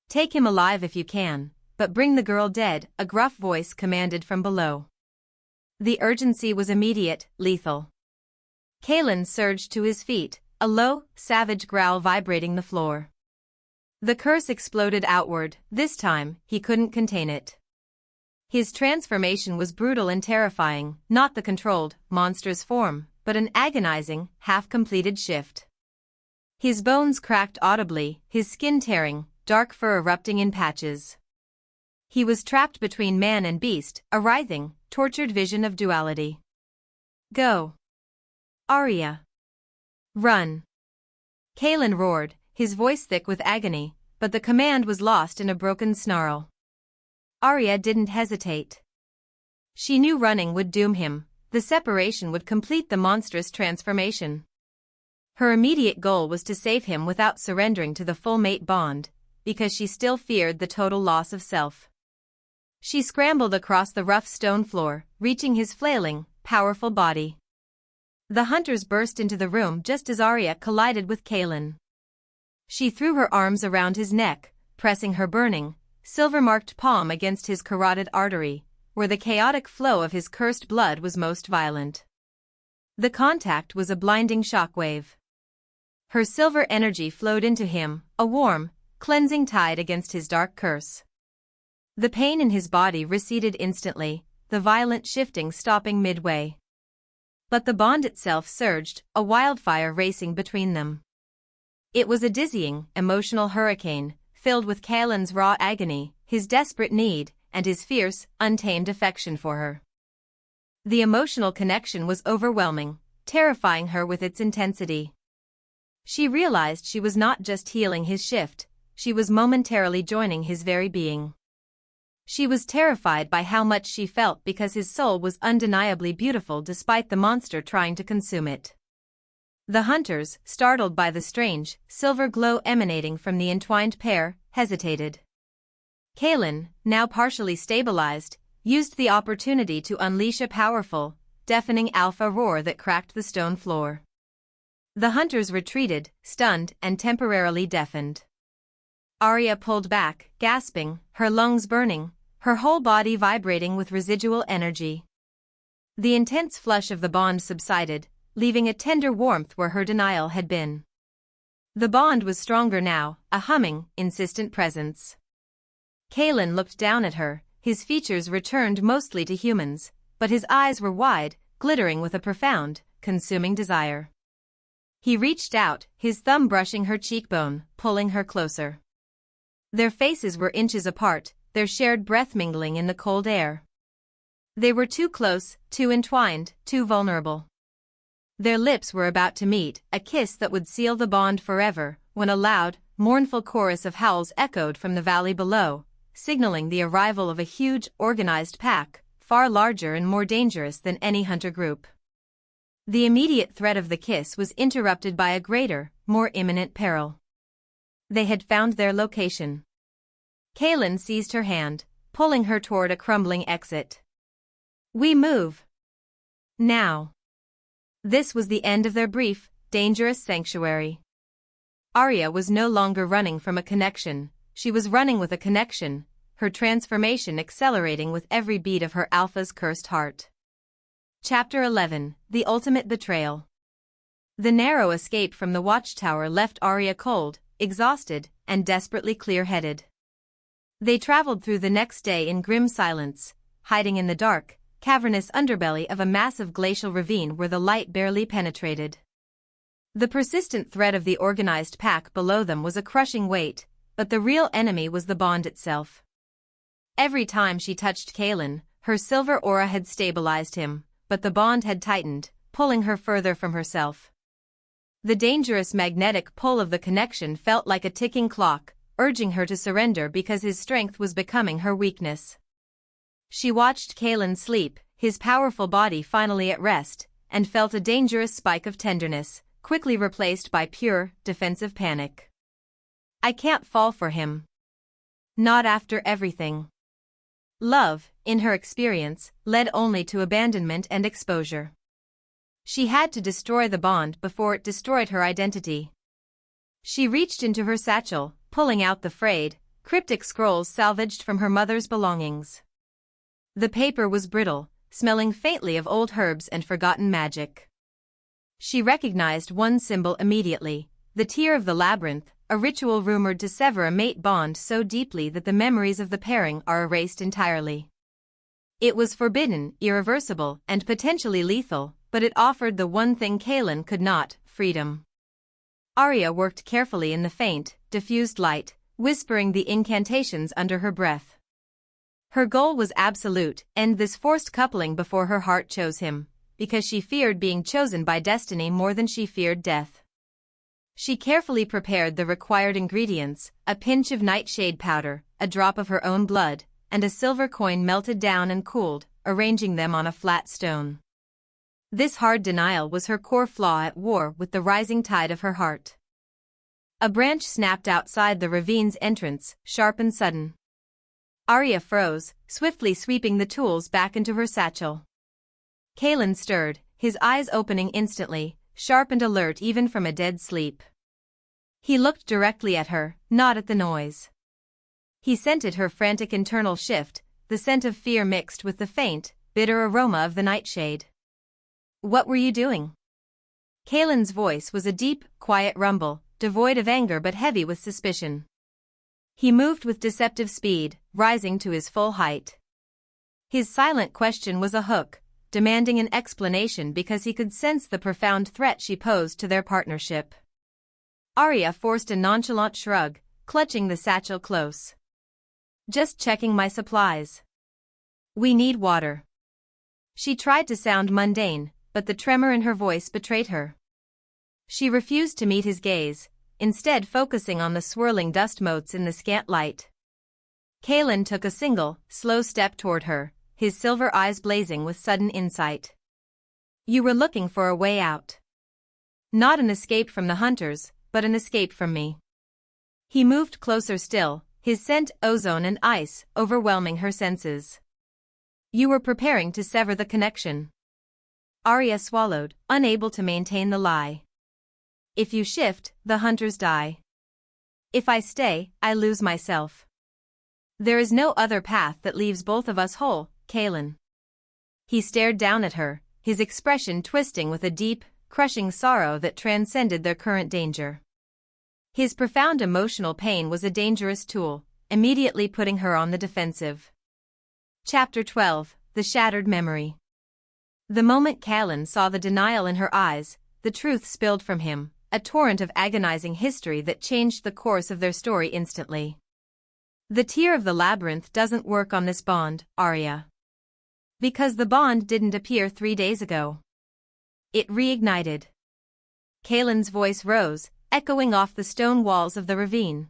Take him alive if you can, but bring the girl dead," a gruff voice commanded from below. The urgency was immediate, lethal. Kaelen surged to his feet, a low, savage growl vibrating the floor. The curse exploded outward, this time, he couldn't contain it. His transformation was brutal and terrifying, not the controlled, monstrous form, but an agonizing, half-completed shift. His bones cracked audibly, his skin tearing, dark fur erupting in patches. He was trapped between man and beast, a writhing, tortured vision of duality. "Go. Aria. Run." Kaelen roared, his voice thick with agony, but the command was lost in a broken snarl. Aria didn't hesitate. She knew running would doom him, the separation would complete the monstrous transformation. Her immediate goal was to save him without surrendering to the full mate bond, because she still feared the total loss of self. She scrambled across the rough stone floor, reaching his flailing, powerful body. The hunters burst into the room just as Aria collided with Kaelen. She threw her arms around his neck, pressing her burning, silver-marked palm against his carotid artery, where the chaotic flow of his cursed blood was most violent. The contact was a blinding shockwave. Her silver energy flowed into him, a warm, cleansing tide against his dark curse. The pain in his body receded instantly, the violent shifting stopping midway. But the bond itself surged, a wildfire racing between them. It was a dizzying, emotional hurricane, filled with Kaelen's raw agony, his desperate need, and his fierce, untamed affection for her. The emotional connection was overwhelming, terrifying her with its intensity. She realized she was not just healing his shift, she was momentarily joining his very being. She was terrified by how much she felt because his soul was undeniably beautiful despite the monster trying to consume it. The hunters, startled by the strange, silver glow emanating from the entwined pair, hesitated. Kaelen, now partially stabilized, used the opportunity to unleash a powerful, deafening alpha roar that cracked the stone floor. The hunters retreated, stunned and temporarily deafened. Aria pulled back, gasping, her lungs burning, her whole body vibrating with residual energy. The intense flush of the bond subsided, leaving a tender warmth where her denial had been. The bond was stronger now, a humming, insistent presence. Kaelen looked down at her, his features returned mostly to humans, but his eyes were wide, glittering with a profound, consuming desire. He reached out, his thumb brushing her cheekbone, pulling her closer. Their faces were inches apart, their shared breath mingling in the cold air. They were too close, too entwined, too vulnerable. Their lips were about to meet, a kiss that would seal the bond forever, when a loud, mournful chorus of howls echoed from the valley below, signaling the arrival of a huge, organized pack, far larger and more dangerous than any hunter group. The immediate threat of the kiss was interrupted by a greater, more imminent peril. They had found their location. Kaelen seized her hand, pulling her toward a crumbling exit. "We move. Now." This was the end of their brief, dangerous sanctuary. Aria was no longer running from a connection, she was running with a connection, her transformation accelerating with every beat of her alpha's cursed heart. Chapter 11, The Ultimate Betrayal. The narrow escape from the watchtower left Aria cold, exhausted, and desperately clear-headed. They traveled through the next day in grim silence, hiding in the dark, cavernous underbelly of a massive glacial ravine where the light barely penetrated. The persistent threat of the organized pack below them was a crushing weight, but the real enemy was the bond itself. Every time she touched Kaelen, her silver aura had stabilized him, but the bond had tightened, pulling her further from herself. The dangerous magnetic pull of the connection felt like a ticking clock, urging her to surrender because his strength was becoming her weakness. She watched Kaelen sleep, his powerful body finally at rest, and felt a dangerous spike of tenderness, quickly replaced by pure, defensive panic. I can't fall for him. Not after everything. Love, in her experience, led only to abandonment and exposure. She had to destroy the bond before it destroyed her identity. She reached into her satchel, pulling out the frayed, cryptic scrolls salvaged from her mother's belongings. The paper was brittle, smelling faintly of old herbs and forgotten magic. She recognized one symbol immediately, the tear of the labyrinth, a ritual rumored to sever a mate bond so deeply that the memories of the pairing are erased entirely. It was forbidden, irreversible, and potentially lethal, but it offered the one thing Kaelen could not, freedom. Aria worked carefully in the faint, diffused light, whispering the incantations under her breath. Her goal was absolute, end this forced coupling before her heart chose him, because she feared being chosen by destiny more than she feared death. She carefully prepared the required ingredients, a pinch of nightshade powder, a drop of her own blood, and a silver coin melted down and cooled, arranging them on a flat stone. This hard denial was her core flaw at war with the rising tide of her heart. A branch snapped outside the ravine's entrance, sharp and sudden. Aria froze, swiftly sweeping the tools back into her satchel. Kaelen stirred, his eyes opening instantly, sharp and alert even from a dead sleep. He looked directly at her, not at the noise. He scented her frantic internal shift, the scent of fear mixed with the faint, bitter aroma of the nightshade. "What were you doing?" Kaelen's voice was a deep, quiet rumble, devoid of anger but heavy with suspicion. He moved with deceptive speed, rising to his full height. His silent question was a hook, demanding an explanation because he could sense the profound threat she posed to their partnership. Aria forced a nonchalant shrug, clutching the satchel close. "Just checking my supplies. We need water." She tried to sound mundane, but the tremor in her voice betrayed her. She refused to meet his gaze, instead focusing on the swirling dust motes in the scant light. Kaelen took a single, slow step toward her, his silver eyes blazing with sudden insight. "You were looking for a way out. Not an escape from the hunters, but an escape from me." He moved closer still, his scent, ozone and ice, overwhelming her senses. "You were preparing to sever the connection." Aria swallowed, unable to maintain the lie. "If you shift, the hunters die. If I stay, I lose myself. There is no other path that leaves both of us whole, Kaelen." He stared down at her, his expression twisting with a deep, crushing sorrow that transcended their current danger. His profound emotional pain was a dangerous tool, immediately putting her on the defensive. Chapter 12, The Shattered Memory. The moment Kaelen saw the denial in her eyes, the truth spilled from him, a torrent of agonizing history that changed the course of their story instantly. The tear of the labyrinth doesn't work on this bond, Aria. Because the bond didn't appear 3 days ago. It reignited. Kaelen's voice rose, echoing off the stone walls of the ravine.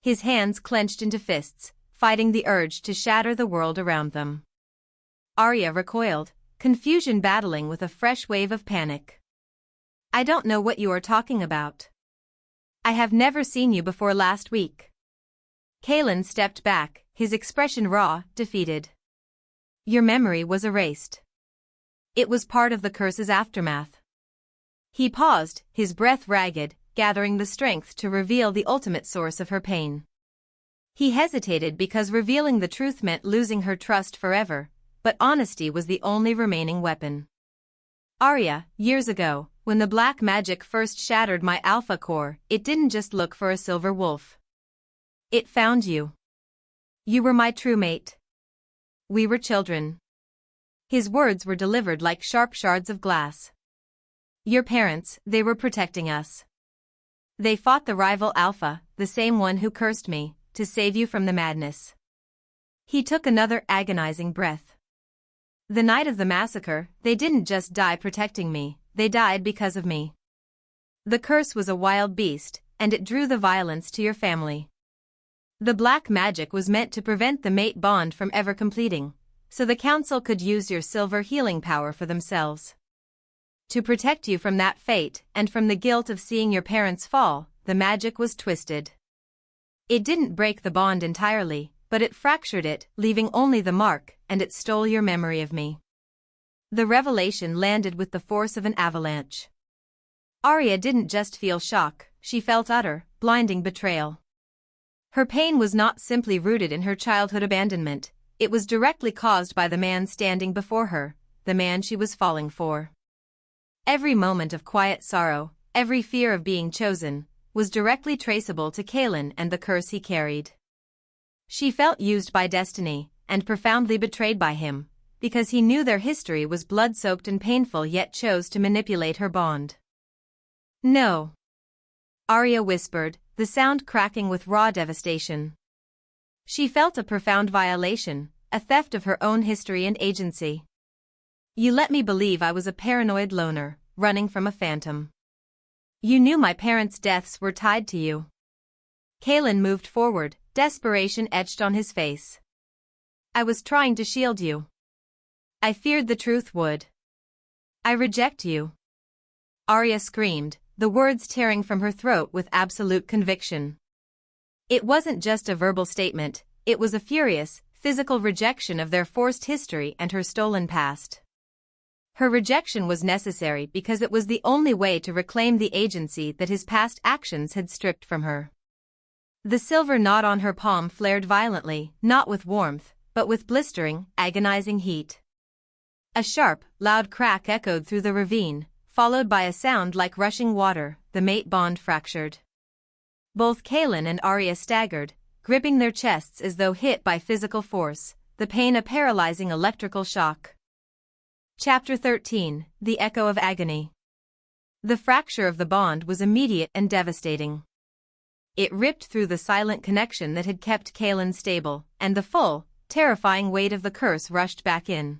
His hands clenched into fists, fighting the urge to shatter the world around them. Aria recoiled, confusion battling with a fresh wave of panic. I don't know what you are talking about. I have never seen you before last week. Kaelen stepped back, his expression raw, defeated. Your memory was erased. It was part of the curse's aftermath. He paused, his breath ragged, gathering the strength to reveal the ultimate source of her pain. He hesitated because revealing the truth meant losing her trust forever, but honesty was the only remaining weapon. Aria, years ago, when the black magic first shattered my alpha core, it didn't just look for a silver wolf. It found you. You were my true mate. We were children. His words were delivered like sharp shards of glass. Your parents, they were protecting us. They fought the rival alpha, the same one who cursed me, to save you from the madness. He took another agonizing breath. The night of the massacre, they didn't just die protecting me, they died because of me. The curse was a wild beast, and it drew the violence to your family. The black magic was meant to prevent the mate bond from ever completing, so the council could use your silver healing power for themselves. To protect you from that fate and from the guilt of seeing your parents fall, the magic was twisted. It didn't break the bond entirely, but it fractured it, leaving only the mark, and it stole your memory of me. The revelation landed with the force of an avalanche. Aria didn't just feel shock, she felt utter, blinding betrayal. Her pain was not simply rooted in her childhood abandonment, it was directly caused by the man standing before her, the man she was falling for. Every moment of quiet sorrow, every fear of being chosen, was directly traceable to Kaelen and the curse he carried. She felt used by destiny, and profoundly betrayed by him, because he knew their history was blood-soaked and painful yet chose to manipulate her bond. No. Aria whispered, the sound cracking with raw devastation. She felt a profound violation, a theft of her own history and agency. You let me believe I was a paranoid loner, running from a phantom. You knew my parents' deaths were tied to you. Kaelen moved forward, desperation etched on his face. I was trying to shield you. I feared the truth would. I reject you. Aria screamed, the words tearing from her throat with absolute conviction. It wasn't just a verbal statement, it was a furious, physical rejection of their forced history and her stolen past. Her rejection was necessary because it was the only way to reclaim the agency that his past actions had stripped from her. The silver knot on her palm flared violently, not with warmth, but with blistering, agonizing heat. A sharp, loud crack echoed through the ravine, followed by a sound like rushing water, the mate bond fractured. Both Kaelen and Aria staggered, gripping their chests as though hit by physical force, the pain a paralyzing electrical shock. Chapter 13, The Echo of Agony. The fracture of the bond was immediate and devastating. It ripped through the silent connection that had kept Kaelen stable, and the full, terrifying weight of the curse rushed back in.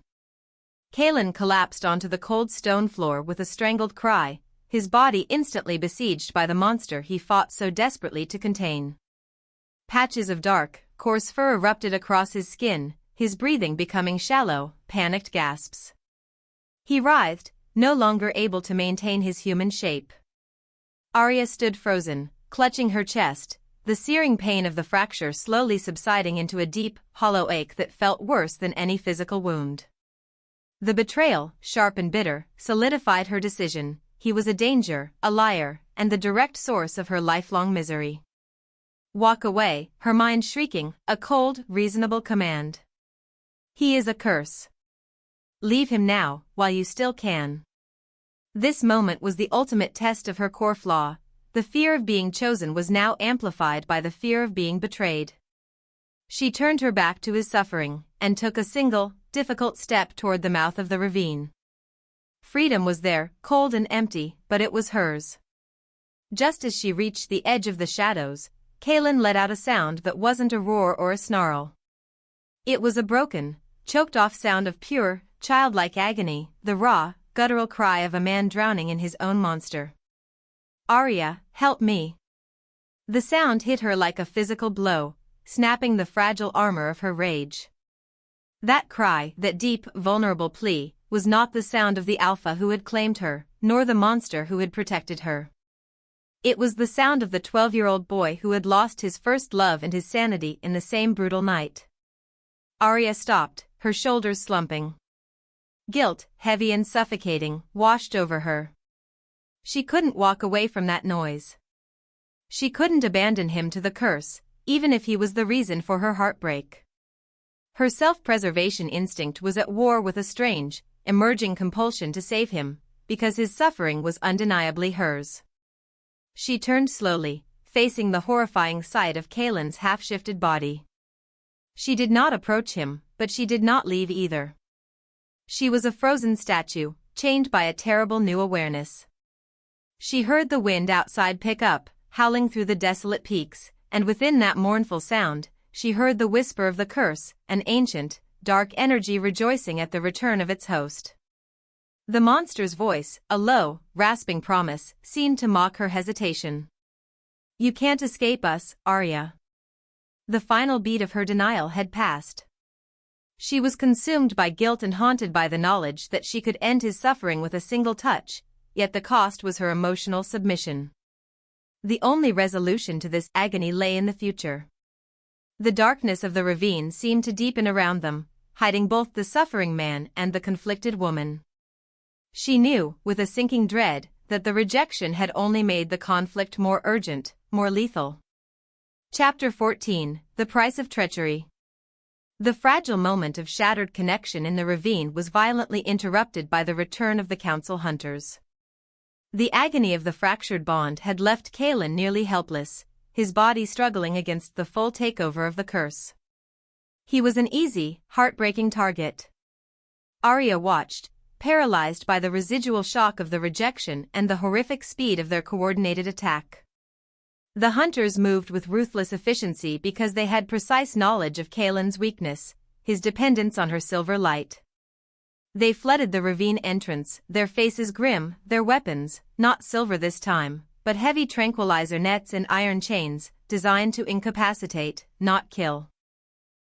Kaelen collapsed onto the cold stone floor with a strangled cry, his body instantly besieged by the monster he fought so desperately to contain. Patches of dark, coarse fur erupted across his skin, his breathing becoming shallow, panicked gasps. He writhed, no longer able to maintain his human shape. Aria stood frozen, clutching her chest, the searing pain of the fracture slowly subsiding into a deep, hollow ache that felt worse than any physical wound. The betrayal, sharp and bitter, solidified her decision. He was a danger, a liar, and the direct source of her lifelong misery. Walk away, her mind shrieking, a cold, reasonable command. He is a curse. Leave him now, while you still can. This moment was the ultimate test of her core flaw. The fear of being chosen was now amplified by the fear of being betrayed. She turned her back to his suffering, and took a single, difficult step toward the mouth of the ravine. Freedom was there, cold and empty, but it was hers. Just as she reached the edge of the shadows, Kaelen let out a sound that wasn't a roar or a snarl. It was a broken, choked-off sound of pure, childlike agony, the raw, guttural cry of a man drowning in his own monster. "Aria, help me." The sound hit her like a physical blow, snapping the fragile armor of her rage. That cry, that deep, vulnerable plea, was not the sound of the alpha who had claimed her, nor the monster who had protected her. It was the sound of the 12-year-old boy who had lost his first love and his sanity in the same brutal night. Aria stopped, her shoulders slumping. Guilt, heavy and suffocating, washed over her. She couldn't walk away from that noise. She couldn't abandon him to the curse, even if he was the reason for her heartbreak. Her self-preservation instinct was at war with a strange, emerging compulsion to save him, because his suffering was undeniably hers. She turned slowly, facing the horrifying sight of Kaelen's half-shifted body. She did not approach him, but she did not leave either. She was a frozen statue, chained by a terrible new awareness. She heard the wind outside pick up, howling through the desolate peaks, and within that mournful sound, she heard the whisper of the curse, an ancient, dark energy rejoicing at the return of its host. The monster's voice, a low, rasping promise, seemed to mock her hesitation. "You can't escape us, Aria." The final beat of her denial had passed. She was consumed by guilt and haunted by the knowledge that she could end his suffering with a single touch, yet the cost was her emotional submission. The only resolution to this agony lay in the future. The darkness of the ravine seemed to deepen around them, hiding both the suffering man and the conflicted woman. She knew, with a sinking dread, that the rejection had only made the conflict more urgent, more lethal. Chapter 14: The Price of Treachery. The fragile moment of shattered connection in the ravine was violently interrupted by the return of the council hunters. The agony of the fractured bond had left Kaelen nearly helpless, his body struggling against the full takeover of the curse. He was an easy, heartbreaking target. Aria watched, paralyzed by the residual shock of the rejection and the horrific speed of their coordinated attack. The hunters moved with ruthless efficiency because they had precise knowledge of Kaelen's weakness, his dependence on her silver light. They flooded the ravine entrance, their faces grim, their weapons, not silver this time, but heavy tranquilizer nets and iron chains, designed to incapacitate, not kill.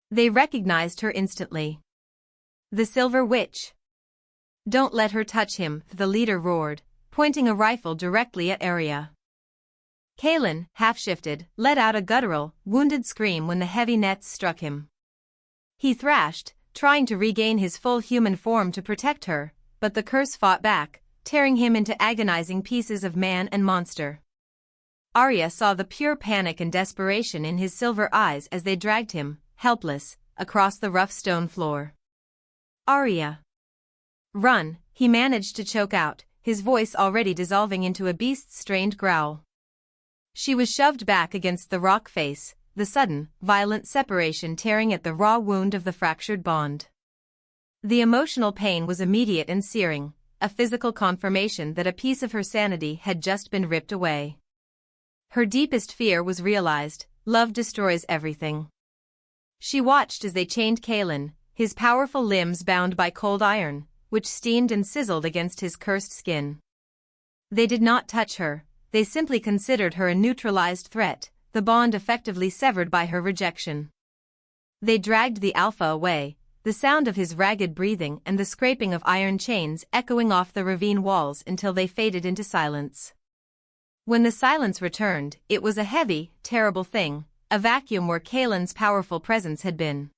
They recognized her instantly. The Silver Witch. "Don't let her touch him," the leader roared, pointing a rifle directly at Aria. Kaelen, half-shifted, let out a guttural, wounded scream when the heavy nets struck him. He thrashed, trying to regain his full human form to protect her, but the curse fought back, tearing him into agonizing pieces of man and monster. Aria saw the pure panic and desperation in his silver eyes as they dragged him, helpless, across the rough stone floor. "Aria! Run," he managed to choke out, his voice already dissolving into a beast's strained growl. She was shoved back against the rock face, the sudden, violent separation tearing at the raw wound of the fractured bond. The emotional pain was immediate and searing, a physical confirmation that a piece of her sanity had just been ripped away. Her deepest fear was realized: love destroys everything. She watched as they chained Kaelen, his powerful limbs bound by cold iron, which steamed and sizzled against his cursed skin. They did not touch her, they simply considered her a neutralized threat, the bond effectively severed by her rejection. They dragged the alpha away, the sound of his ragged breathing and the scraping of iron chains echoing off the ravine walls until they faded into silence. When the silence returned, it was a heavy, terrible thing, a vacuum where Kaelen's powerful presence had been.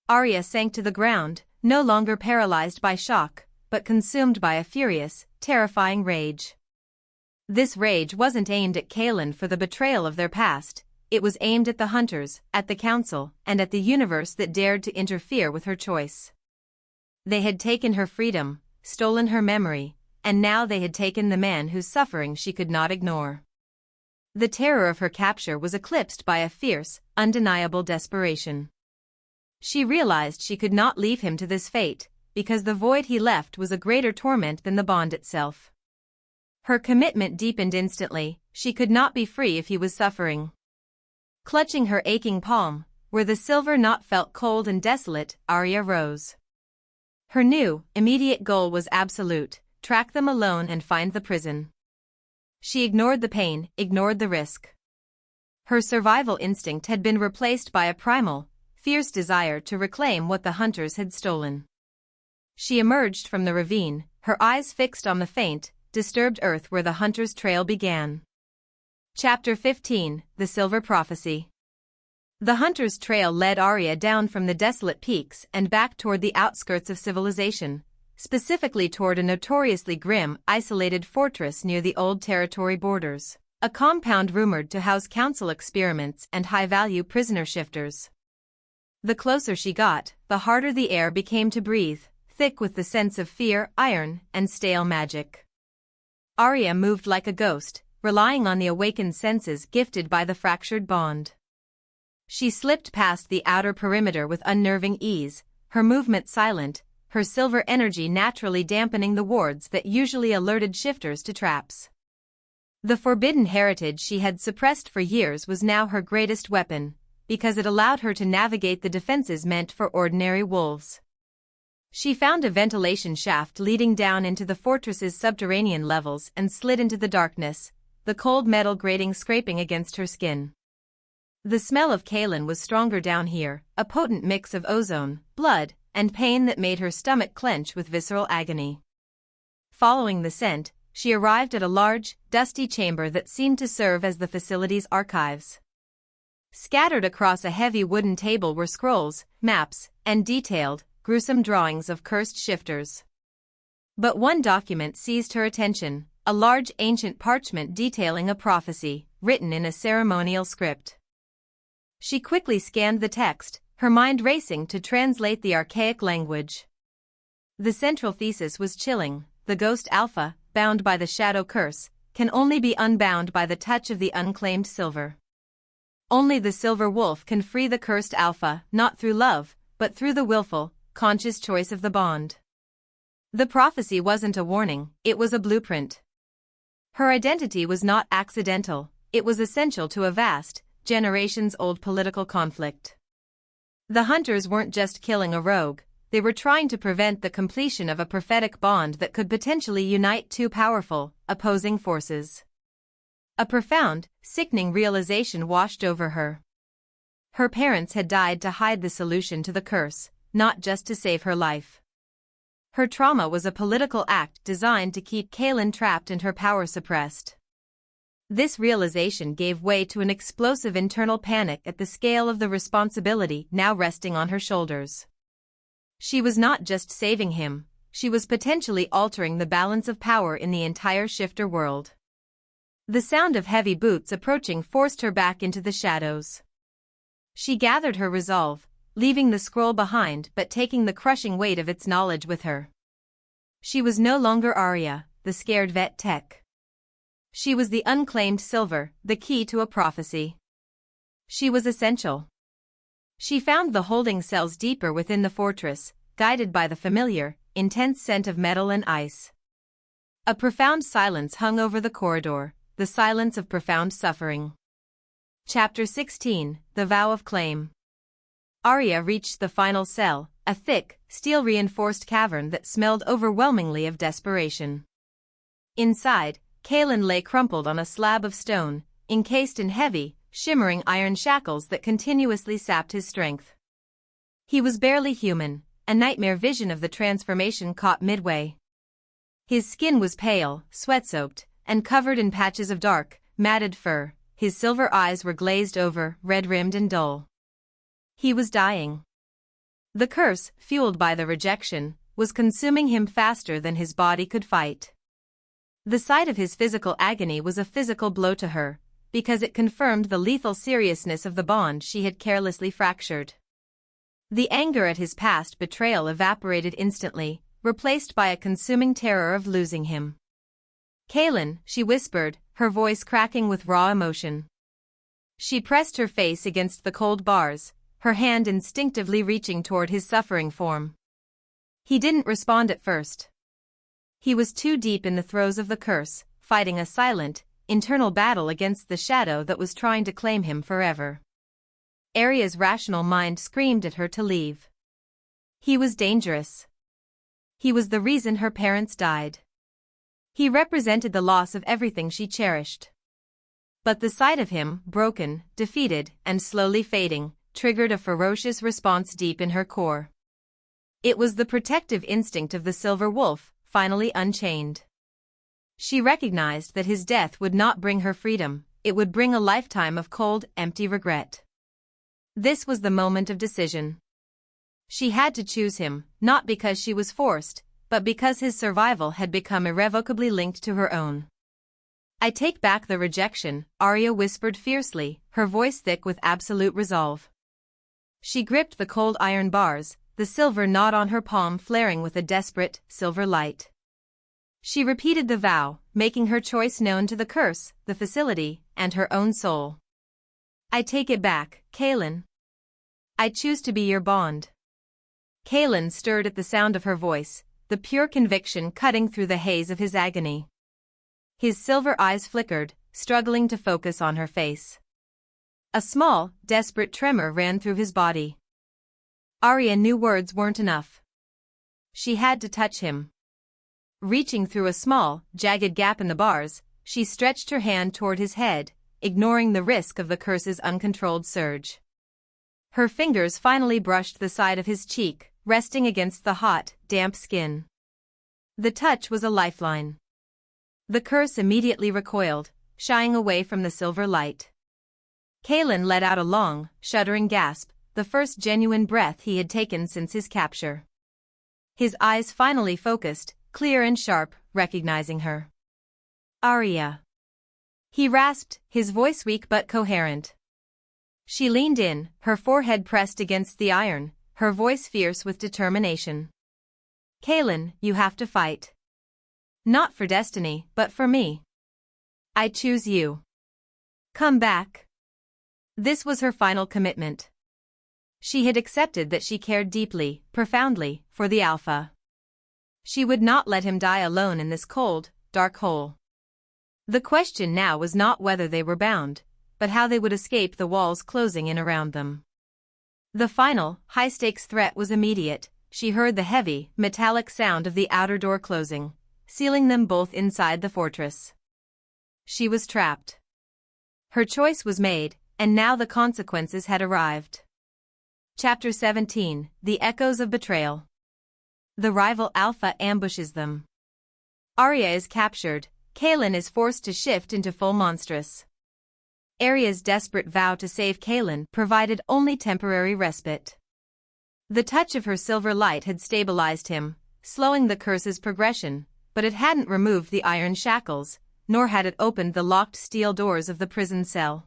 Aria sank to the ground, no longer paralyzed by shock, but consumed by a furious, terrifying rage. This rage wasn't aimed at Kaelen for the betrayal of their past, it was aimed at the hunters, at the council, and at the universe that dared to interfere with her choice. They had taken her freedom, stolen her memory, and now they had taken the man whose suffering she could not ignore. The terror of her capture was eclipsed by a fierce, undeniable desperation. She realized she could not leave him to this fate, because the void he left was a greater torment than the bond itself. Her commitment deepened instantly. She could not be free if he was suffering. Clutching her aching palm, where the silver knot felt cold and desolate, Aria rose. Her new, immediate goal was absolute: track them alone and find the prison. She ignored the pain, ignored the risk. Her survival instinct had been replaced by a primal, fierce desire to reclaim what the hunters had stolen. She emerged from the ravine, her eyes fixed on the faint, disturbed earth where the hunter's trail began. Chapter 15: The Silver Prophecy. The hunter's trail led Aria down from the desolate peaks and back toward the outskirts of civilization, specifically toward a notoriously grim, isolated fortress near the Old Territory borders, a compound rumored to house council experiments and high-value prisoner shifters. The closer she got, the harder the air became to breathe, thick with the sense of fear, iron, and stale magic. Aria moved like a ghost, relying on the awakened senses gifted by the fractured bond. She slipped past the outer perimeter with unnerving ease, her movement silent, her silver energy naturally dampening the wards that usually alerted shifters to traps. The forbidden heritage she had suppressed for years was now her greatest weapon, because it allowed her to navigate the defenses meant for ordinary wolves. She found a ventilation shaft leading down into the fortress's subterranean levels and slid into the darkness, the cold metal grating scraping against her skin. The smell of Kaelen was stronger down here, a potent mix of ozone, blood, and pain that made her stomach clench with visceral agony. Following the scent, she arrived at a large, dusty chamber that seemed to serve as the facility's archives. Scattered across a heavy wooden table were scrolls, maps, and detailed, gruesome drawings of cursed shifters. But one document seized her attention, a large ancient parchment detailing a prophecy, written in a ceremonial script. She quickly scanned the text, her mind racing to translate the archaic language. The central thesis was chilling: the ghost alpha, bound by the shadow curse, can only be unbound by the touch of the unclaimed silver. Only the silver wolf can free the cursed alpha, not through love, but through the willful, conscious choice of the bond. The prophecy wasn't a warning, it was a blueprint. Her identity was not accidental, it was essential to a vast, generations-old political conflict. The hunters weren't just killing a rogue, they were trying to prevent the completion of a prophetic bond that could potentially unite two powerful, opposing forces. A profound, sickening realization washed over her. Her parents had died to hide the solution to the curse, not just to save her life. Her trauma was a political act designed to keep Kaelen trapped and her power suppressed. This realization gave way to an explosive internal panic at the scale of the responsibility now resting on her shoulders. She was not just saving him, she was potentially altering the balance of power in the entire shifter world. The sound of heavy boots approaching forced her back into the shadows. She gathered her resolve, leaving the scroll behind but taking the crushing weight of its knowledge with her. She was no longer Aria, the scared vet tech. She was the unclaimed silver, the key to a prophecy. She was essential. She found the holding cells deeper within the fortress, guided by the familiar, intense scent of metal and ice. A profound silence hung over the corridor, the silence of profound suffering. Chapter 16: The Vow of Claim. Aria reached the final cell, a thick, steel-reinforced cavern that smelled overwhelmingly of desperation. Inside, Kaelen lay crumpled on a slab of stone, encased in heavy, shimmering iron shackles that continuously sapped his strength. He was barely human, a nightmare vision of the transformation caught midway. His skin was pale, sweat-soaked, and covered in patches of dark, matted fur. His silver eyes were glazed over, red-rimmed and dull. He was dying. The curse, fueled by the rejection, was consuming him faster than his body could fight. The sight of his physical agony was a physical blow to her, because it confirmed the lethal seriousness of the bond she had carelessly fractured. The anger at his past betrayal evaporated instantly, replaced by a consuming terror of losing him. "Kaelen," she whispered, her voice cracking with raw emotion. She pressed her face against the cold bars, her hand instinctively reaching toward his suffering form. He didn't respond at first. He was too deep in the throes of the curse, fighting a silent, internal battle against the shadow that was trying to claim him forever. Aria's rational mind screamed at her to leave. He was dangerous. He was the reason her parents died. He represented the loss of everything she cherished. But the sight of him, broken, defeated, and slowly fading, triggered a ferocious response deep in her core. It was the protective instinct of the silver wolf, finally unchained. She recognized that his death would not bring her freedom, it would bring a lifetime of cold, empty regret. This was the moment of decision. She had to choose him, not because she was forced, but because his survival had become irrevocably linked to her own. "I take back the rejection," Aria whispered fiercely, her voice thick with absolute resolve. She gripped the cold iron bars, the silver knot on her palm flaring with a desperate, silver light. She repeated the vow, making her choice known to the curse, the facility, and her own soul. "I take it back, Kaelen. I choose to be your bond." Kaelen stirred at the sound of her voice, the pure conviction cutting through the haze of his agony. His silver eyes flickered, struggling to focus on her face. A small, desperate tremor ran through his body. Aria knew words weren't enough. She had to touch him. Reaching through a small, jagged gap in the bars, she stretched her hand toward his head, ignoring the risk of the curse's uncontrolled surge. Her fingers finally brushed the side of his cheek, resting against the hot, damp skin. The touch was a lifeline. The curse immediately recoiled, shying away from the silver light. Kaelen let out a long, shuddering gasp, the first genuine breath he had taken since his capture. His eyes finally focused, clear and sharp, recognizing her. "Aria." He rasped, his voice weak but coherent. She leaned in, her forehead pressed against the iron, her voice fierce with determination. "Kaelen, you have to fight. Not for destiny, but for me. I choose you. Come back." This was her final commitment. She had accepted that she cared deeply, profoundly, for the Alpha. She would not let him die alone in this cold, dark hole. The question now was not whether they were bound, but how they would escape the walls closing in around them. The final, high-stakes threat was immediate. She heard the heavy, metallic sound of the outer door closing, sealing them both inside the fortress. She was trapped. Her choice was made, and now the consequences had arrived. Chapter 17, The Echoes of Betrayal. The rival Alpha ambushes them. Aria is captured, Kaelen is forced to shift into full monstrous. Aria's desperate vow to save Kaelen provided only temporary respite. The touch of her silver light had stabilized him, slowing the curse's progression, but it hadn't removed the iron shackles, nor had it opened the locked steel doors of the prison cell.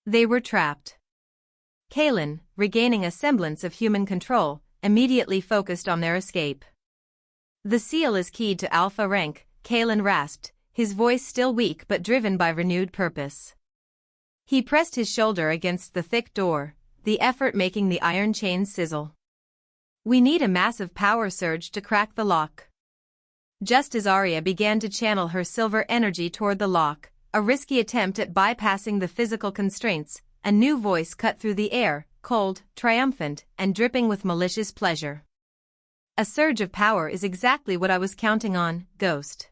They were trapped. Kaelen, regaining a semblance of human control, immediately focused on their escape. "The seal is keyed to Alpha rank," Kaelen rasped, his voice still weak but driven by renewed purpose. He pressed his shoulder against the thick door, the effort making the iron chains sizzle. "We need a massive power surge to crack the lock." Just as Aria began to channel her silver energy toward the lock, a risky attempt at bypassing the physical constraints, a new voice cut through the air, cold, triumphant, and dripping with malicious pleasure. "A surge of power is exactly what I was counting on, Ghost."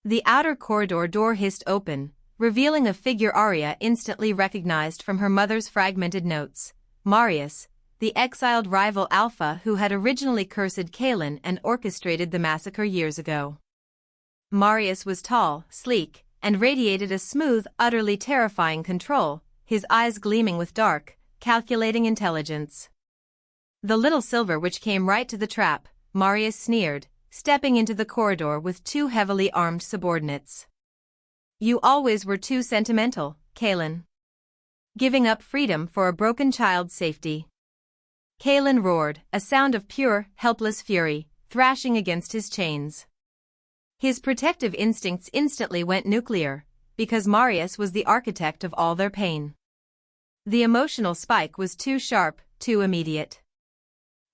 The outer corridor door hissed open, revealing a figure Aria instantly recognized from her mother's fragmented notes: Marius, the exiled rival Alpha who had originally cursed Kaelen and orchestrated the massacre years ago. Marius was tall, sleek, and radiated a smooth, utterly terrifying control, his eyes gleaming with dark, calculating intelligence. "The little silver which came right to the trap," Marius sneered, stepping into the corridor with two heavily armed subordinates. "You always were too sentimental, Kaelen. Giving up freedom for a broken child's safety." Kaelen roared, a sound of pure, helpless fury, thrashing against his chains. His protective instincts instantly went nuclear, because Marius was the architect of all their pain. The emotional spike was too sharp, too immediate.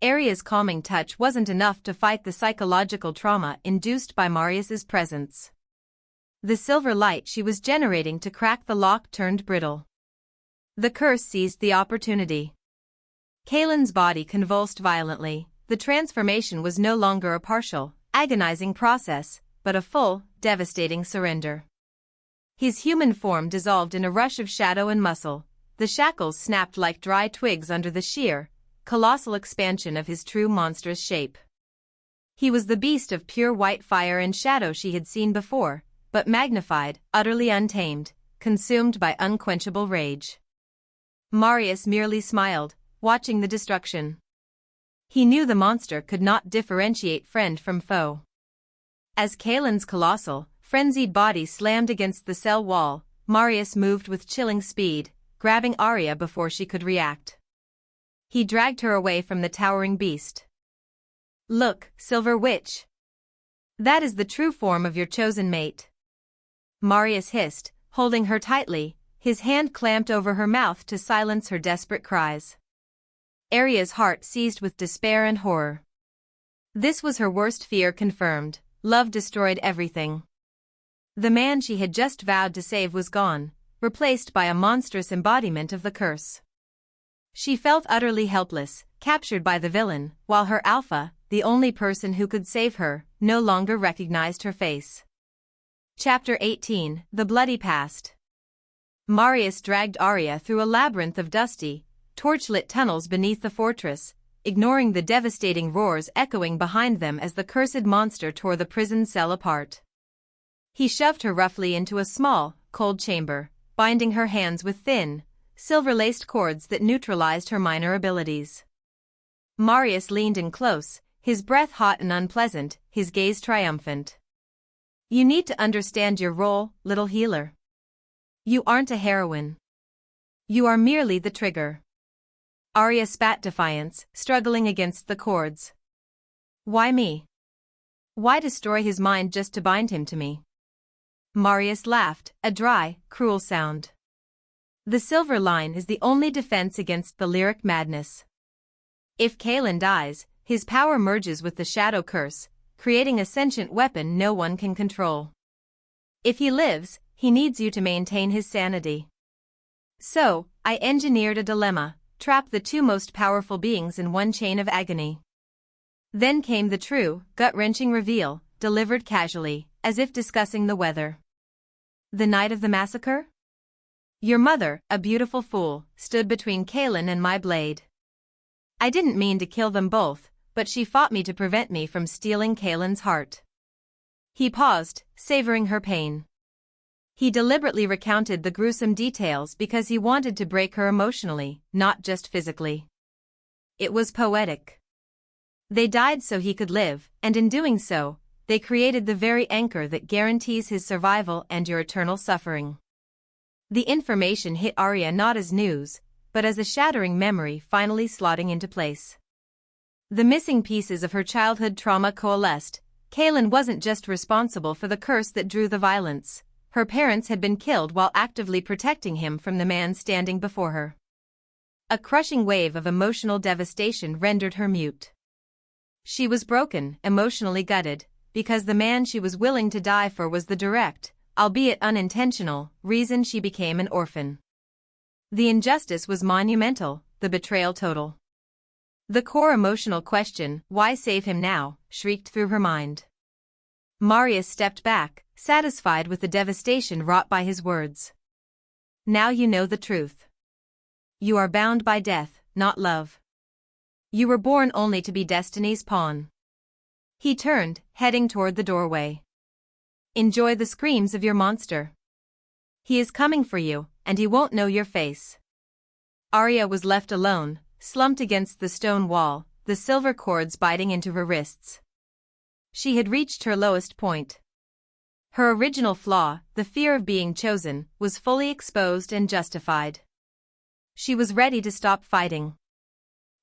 Aria's calming touch wasn't enough to fight the psychological trauma induced by Marius's presence. The silver light she was generating to crack the lock turned brittle. The curse seized the opportunity. Kaelen's body convulsed violently. The transformation was no longer a partial, agonizing process, but a full, devastating surrender. His human form dissolved in a rush of shadow and muscle. The shackles snapped like dry twigs under the sheer, colossal expansion of his true monstrous shape. He was the beast of pure white fire and shadow she had seen before, but magnified, utterly untamed, consumed by unquenchable rage. Marius merely smiled, watching the destruction. He knew the monster could not differentiate friend from foe. As Kaelen's colossal, frenzied body slammed against the cell wall, Marius moved with chilling speed, grabbing Aria before she could react. He dragged her away from the towering beast. "Look, Silver Witch. That is the true form of your chosen mate," Marius hissed, holding her tightly, his hand clamped over her mouth to silence her desperate cries. Aria's heart seized with despair and horror. This was her worst fear confirmed. Love destroyed everything. The man she had just vowed to save was gone, replaced by a monstrous embodiment of the curse. She felt utterly helpless, captured by the villain, while her alpha, the only person who could save her, no longer recognized her face. Chapter 18: The Bloody Past. Marius dragged Aria through a labyrinth of dusty, torchlit tunnels beneath the fortress, ignoring the devastating roars echoing behind them as the cursed monster tore the prison cell apart. He shoved her roughly into a small, cold chamber, binding her hands with thin, silver-laced cords that neutralized her minor abilities. Marius leaned in close, his breath hot and unpleasant, his gaze triumphant. "You need to understand your role, little healer. You aren't a heroine. You are merely the trigger." Aria spat defiance, struggling against the cords. "Why me? Why destroy his mind just to bind him to me?" Marius laughed, a dry, cruel sound. "The silver line is the only defense against the lyric madness. If Kaelen dies, his power merges with the shadow curse, creating a sentient weapon no one can control. If he lives, he needs you to maintain his sanity. So, I engineered a dilemma, trapped the two most powerful beings in one chain of agony." Then came the true, gut-wrenching reveal, delivered casually, as if discussing the weather. "The night of the massacre? Your mother, a beautiful fool, stood between Kaelen and my blade. I didn't mean to kill them both, but she fought me to prevent me from stealing Kaelen's heart." He paused, savoring her pain. He deliberately recounted the gruesome details because he wanted to break her emotionally, not just physically. It was poetic. They died so he could live, and in doing so, they created the very anchor that guarantees his survival and your eternal suffering. The information hit Aria not as news, but as a shattering memory finally slotting into place. The missing pieces of her childhood trauma coalesced. Kaelen wasn't just responsible for the curse that drew the violence. Her parents had been killed while actively protecting him from the man standing before her. A crushing wave of emotional devastation rendered her mute. She was broken, emotionally gutted, because the man she was willing to die for was the direct, albeit unintentional, reason she became an orphan. The injustice was monumental, the betrayal total. The core emotional question, why save him now, shrieked through her mind. Marius stepped back, satisfied with the devastation wrought by his words. "Now you know the truth. You are bound by death, not love. You were born only to be destiny's pawn." He turned, heading toward the doorway. "Enjoy the screams of your monster. He is coming for you, and he won't know your face." Aria was left alone, slumped against the stone wall, the silver cords biting into her wrists. She had reached her lowest point. Her original flaw, the fear of being chosen, was fully exposed and justified. She was ready to stop fighting.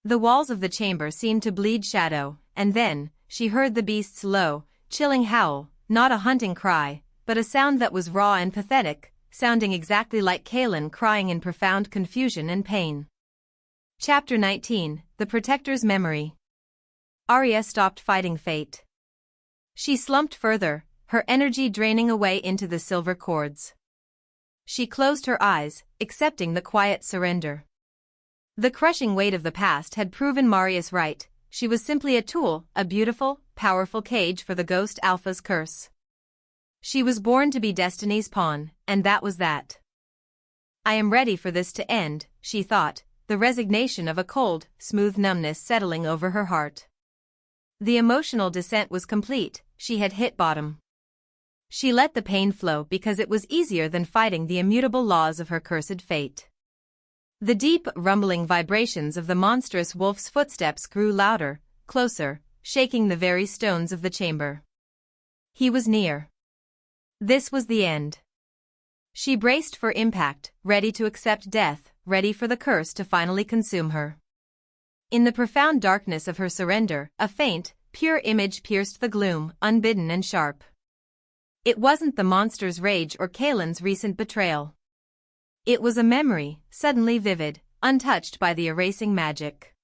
The walls of the chamber seemed to bleed shadow, and then, she heard the beast's low, chilling howl, not a hunting cry, but a sound that was raw and pathetic, sounding exactly like Kaelen crying in profound confusion and pain. Chapter 19, The Protector's Memory. Aria stopped fighting fate. She slumped further, her energy draining away into the silver cords. She closed her eyes, accepting the quiet surrender. The crushing weight of the past had proven Marius right. She was simply a tool, a beautiful, powerful cage for the ghost Alpha's curse. She was born to be Destiny's pawn, and that was that. I am ready for this to end, she thought, the resignation of a cold, smooth numbness settling over her heart. The emotional descent was complete, she had hit bottom. She let the pain flow because it was easier than fighting the immutable laws of her cursed fate. The deep, rumbling vibrations of the monstrous wolf's footsteps grew louder, closer, shaking the very stones of the chamber. He was near. This was the end. She braced for impact, ready to accept death, ready for the curse to finally consume her. In the profound darkness of her surrender, a faint, pure image pierced the gloom, unbidden and sharp. It wasn't the monster's rage or Kaelen's recent betrayal. It was a memory, suddenly vivid, untouched by the erasing magic.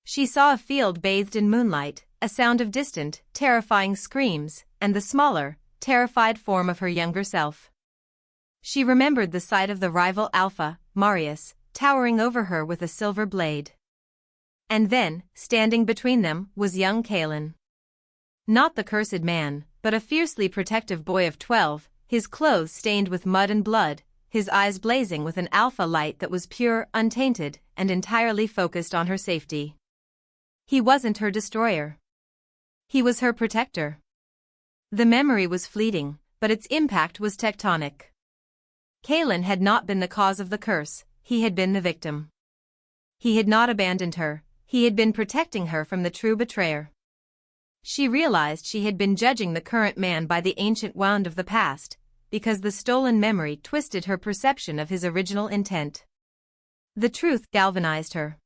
She saw a field bathed in moonlight, a sound of distant, terrifying screams, and the smaller, terrified form of her younger self. She remembered the sight of the rival Alpha, Marius, towering over her with a silver blade. And then, standing between them, was young Kaelen. Not the cursed man, but a fiercely protective boy of 12, his clothes stained with mud and blood, his eyes blazing with an alpha light that was pure, untainted, and entirely focused on her safety. He wasn't her destroyer. He was her protector. The memory was fleeting, but its impact was tectonic. Kaelen had not been the cause of the curse, he had been the victim. He had not abandoned her, he had been protecting her from the true betrayer. She realized she had been judging the current man by the ancient wound of the past, because the stolen memory twisted her perception of his original intent. The truth galvanized her.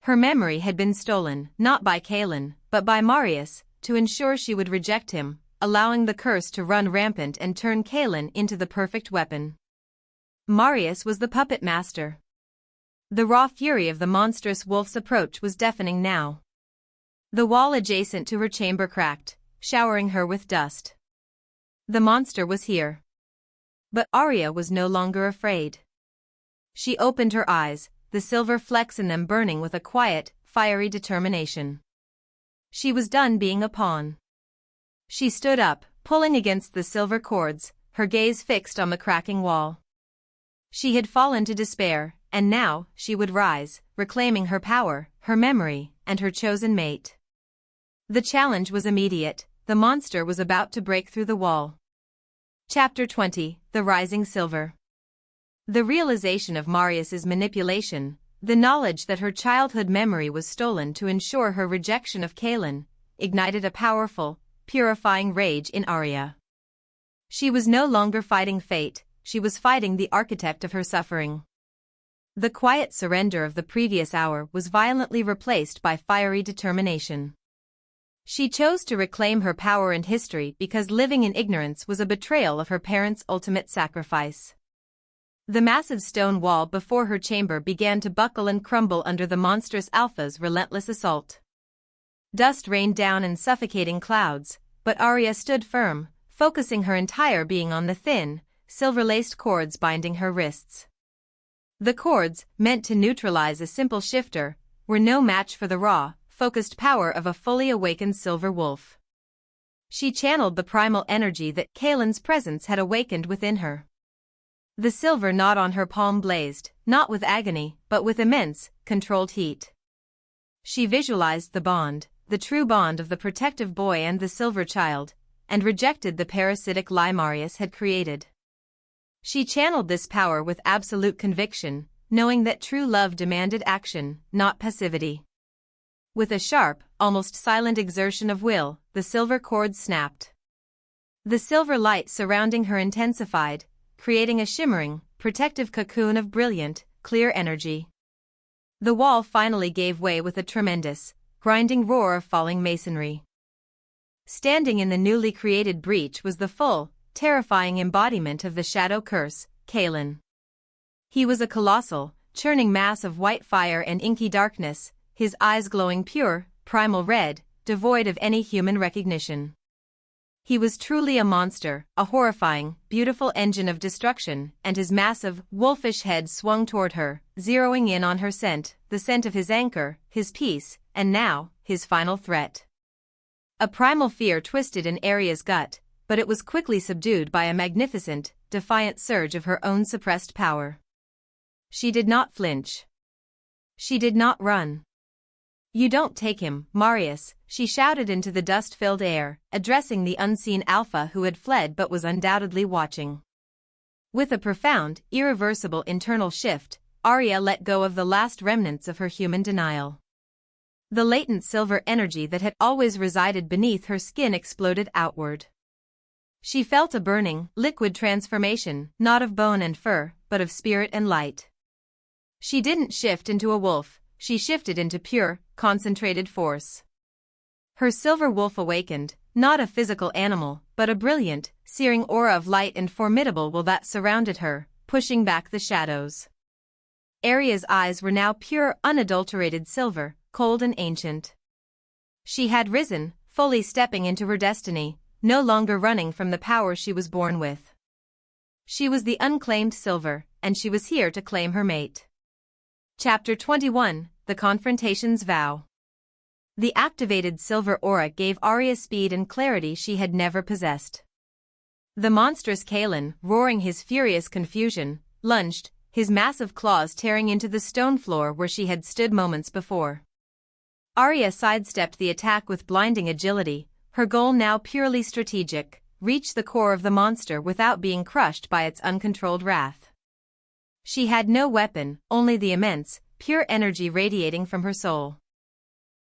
Her memory had been stolen, not by Kaelen, but by Marius, to ensure she would reject him, allowing the curse to run rampant and turn Kaelen into the perfect weapon. Marius was the puppet master. The raw fury of the monstrous wolf's approach was deafening now. The wall adjacent to her chamber cracked, showering her with dust. The monster was here. But Aria was no longer afraid. She opened her eyes, the silver flecks in them burning with a quiet, fiery determination. She was done being a pawn. She stood up, pulling against the silver cords, her gaze fixed on the cracking wall. She had fallen to despair, and now she would rise, reclaiming her power, her memory, and her chosen mate. The challenge was immediate, the monster was about to break through the wall. Chapter 20, The Rising Silver. The realization of Marius's manipulation, the knowledge that her childhood memory was stolen to ensure her rejection of Kaelen, ignited a powerful, purifying rage in Aria. She was no longer fighting fate, she was fighting the architect of her suffering. The quiet surrender of the previous hour was violently replaced by fiery determination. She chose to reclaim her power and history because living in ignorance was a betrayal of her parents' ultimate sacrifice. The massive stone wall before her chamber began to buckle and crumble under the monstrous Alpha's relentless assault. Dust rained down in suffocating clouds, but Aria stood firm, focusing her entire being on the thin, silver-laced cords binding her wrists. The cords, meant to neutralize a simple shifter, were no match for the raw, focused power of a fully awakened silver wolf. She channeled the primal energy that Kaelen's presence had awakened within her. The silver knot on her palm blazed, not with agony, but with immense, controlled heat. She visualized the bond, the true bond of the protective boy and the silver child, and rejected the parasitic lie Marius had created. She channeled this power with absolute conviction, knowing that true love demanded action, not passivity. With a sharp, almost silent exertion of will, the silver cord snapped. The silver light surrounding her intensified, creating a shimmering, protective cocoon of brilliant, clear energy. The wall finally gave way with a tremendous, grinding roar of falling masonry. Standing in the newly created breach was the full, terrifying embodiment of the shadow curse, Kaelen. He was a colossal, churning mass of white fire and inky darkness, his eyes glowing pure, primal red, devoid of any human recognition. He was truly a monster, a horrifying, beautiful engine of destruction, and his massive, wolfish head swung toward her, zeroing in on her scent, the scent of his anchor, his peace, and now, his final threat. A primal fear twisted in Aria's gut, but it was quickly subdued by a magnificent, defiant surge of her own suppressed power. She did not flinch. She did not run. "You don't take him, Marius," she shouted into the dust-filled air, addressing the unseen Alpha who had fled but was undoubtedly watching. With a profound, irreversible internal shift, Aria let go of the last remnants of her human denial. The latent silver energy that had always resided beneath her skin exploded outward. She felt a burning, liquid transformation, not of bone and fur, but of spirit and light. She didn't shift into a wolf, she shifted into pure, concentrated force. Her silver wolf awakened, not a physical animal, but a brilliant, searing aura of light and formidable will that surrounded her, pushing back the shadows. Aria's eyes were now pure, unadulterated silver, cold and ancient. She had risen, fully stepping into her destiny, no longer running from the power she was born with. She was the unclaimed silver, and she was here to claim her mate. Chapter 21, The Confrontation's Vow. The activated silver aura gave Aria speed and clarity she had never possessed. The monstrous Kaelen, roaring his furious confusion, lunged, his massive claws tearing into the stone floor where she had stood moments before. Aria sidestepped the attack with blinding agility, her goal now purely strategic: reach the core of the monster without being crushed by its uncontrolled wrath. She had no weapon, only the immense, pure energy radiating from her soul.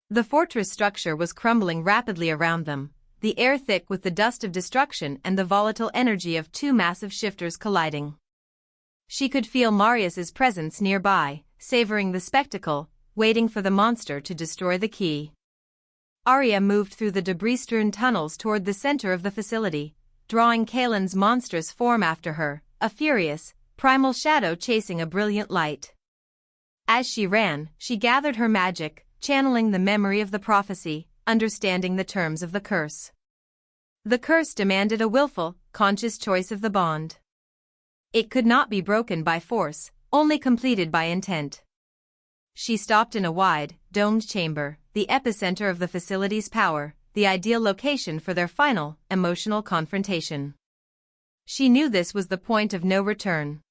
The fortress structure was crumbling rapidly around them, the air thick with the dust of destruction and the volatile energy of two massive shifters colliding. She could feel Marius's presence nearby, savoring the spectacle, waiting for the monster to destroy the key. Aria moved through the debris-strewn tunnels toward the center of the facility, drawing Kaelen's monstrous form after her, a furious, primal shadow chasing a brilliant light. As she ran, she gathered her magic, channeling the memory of the prophecy, understanding the terms of the curse. The curse demanded a willful, conscious choice of the bond. It could not be broken by force, only completed by intent. She stopped in a wide, domed chamber, the epicenter of the facility's power, the ideal location for their final, emotional confrontation. She knew this was the point of no return.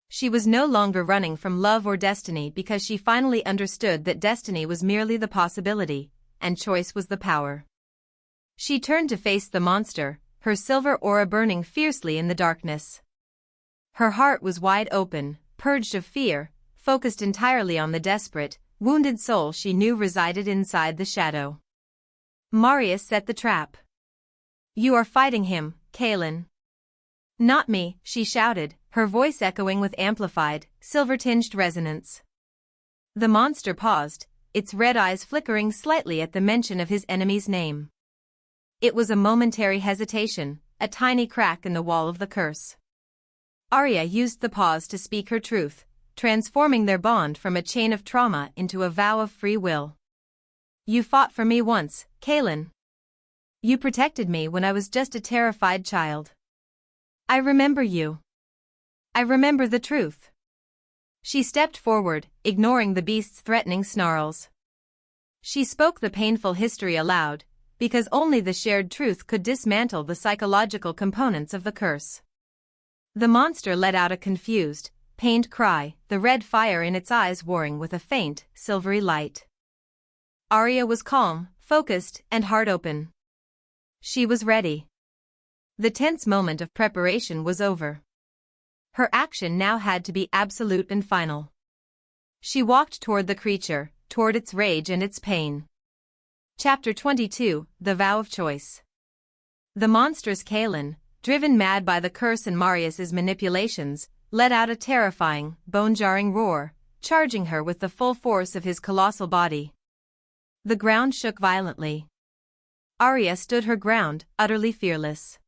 She was no longer running from love or destiny because she finally understood that destiny was merely the possibility, and choice was the power. She turned to face the monster, her silver aura burning fiercely in the darkness. Her heart was wide open, purged of fear, focused entirely on the desperate, wounded soul she knew resided inside the shadow. Marius set the trap. "You are fighting him, Kaelen." "Not me," she shouted, her voice echoing with amplified, silver-tinged resonance. The monster paused, its red eyes flickering slightly at the mention of his enemy's name. It was a momentary hesitation, a tiny crack in the wall of the curse. Aria used the pause to speak her truth, transforming their bond from a chain of trauma into a vow of free will. "You fought for me once, Kaelen. You protected me when I was just a terrified child. I remember you. I remember the truth." She stepped forward, ignoring the beast's threatening snarls. She spoke the painful history aloud, because only the shared truth could dismantle the psychological components of the curse. The monster let out a confused, pained cry, the red fire in its eyes warring with a faint, silvery light. Aria was calm, focused, and heart open. She was ready. The tense moment of preparation was over. Her action now had to be absolute and final. She walked toward the creature, toward its rage and its pain. Chapter 22, The Vow of Choice. The monstrous Kaelen, driven mad by the curse and Marius's manipulations, let out a terrifying, bone-jarring roar, charging her with the full force of his colossal body. The ground shook violently. Aria stood her ground, utterly fearless.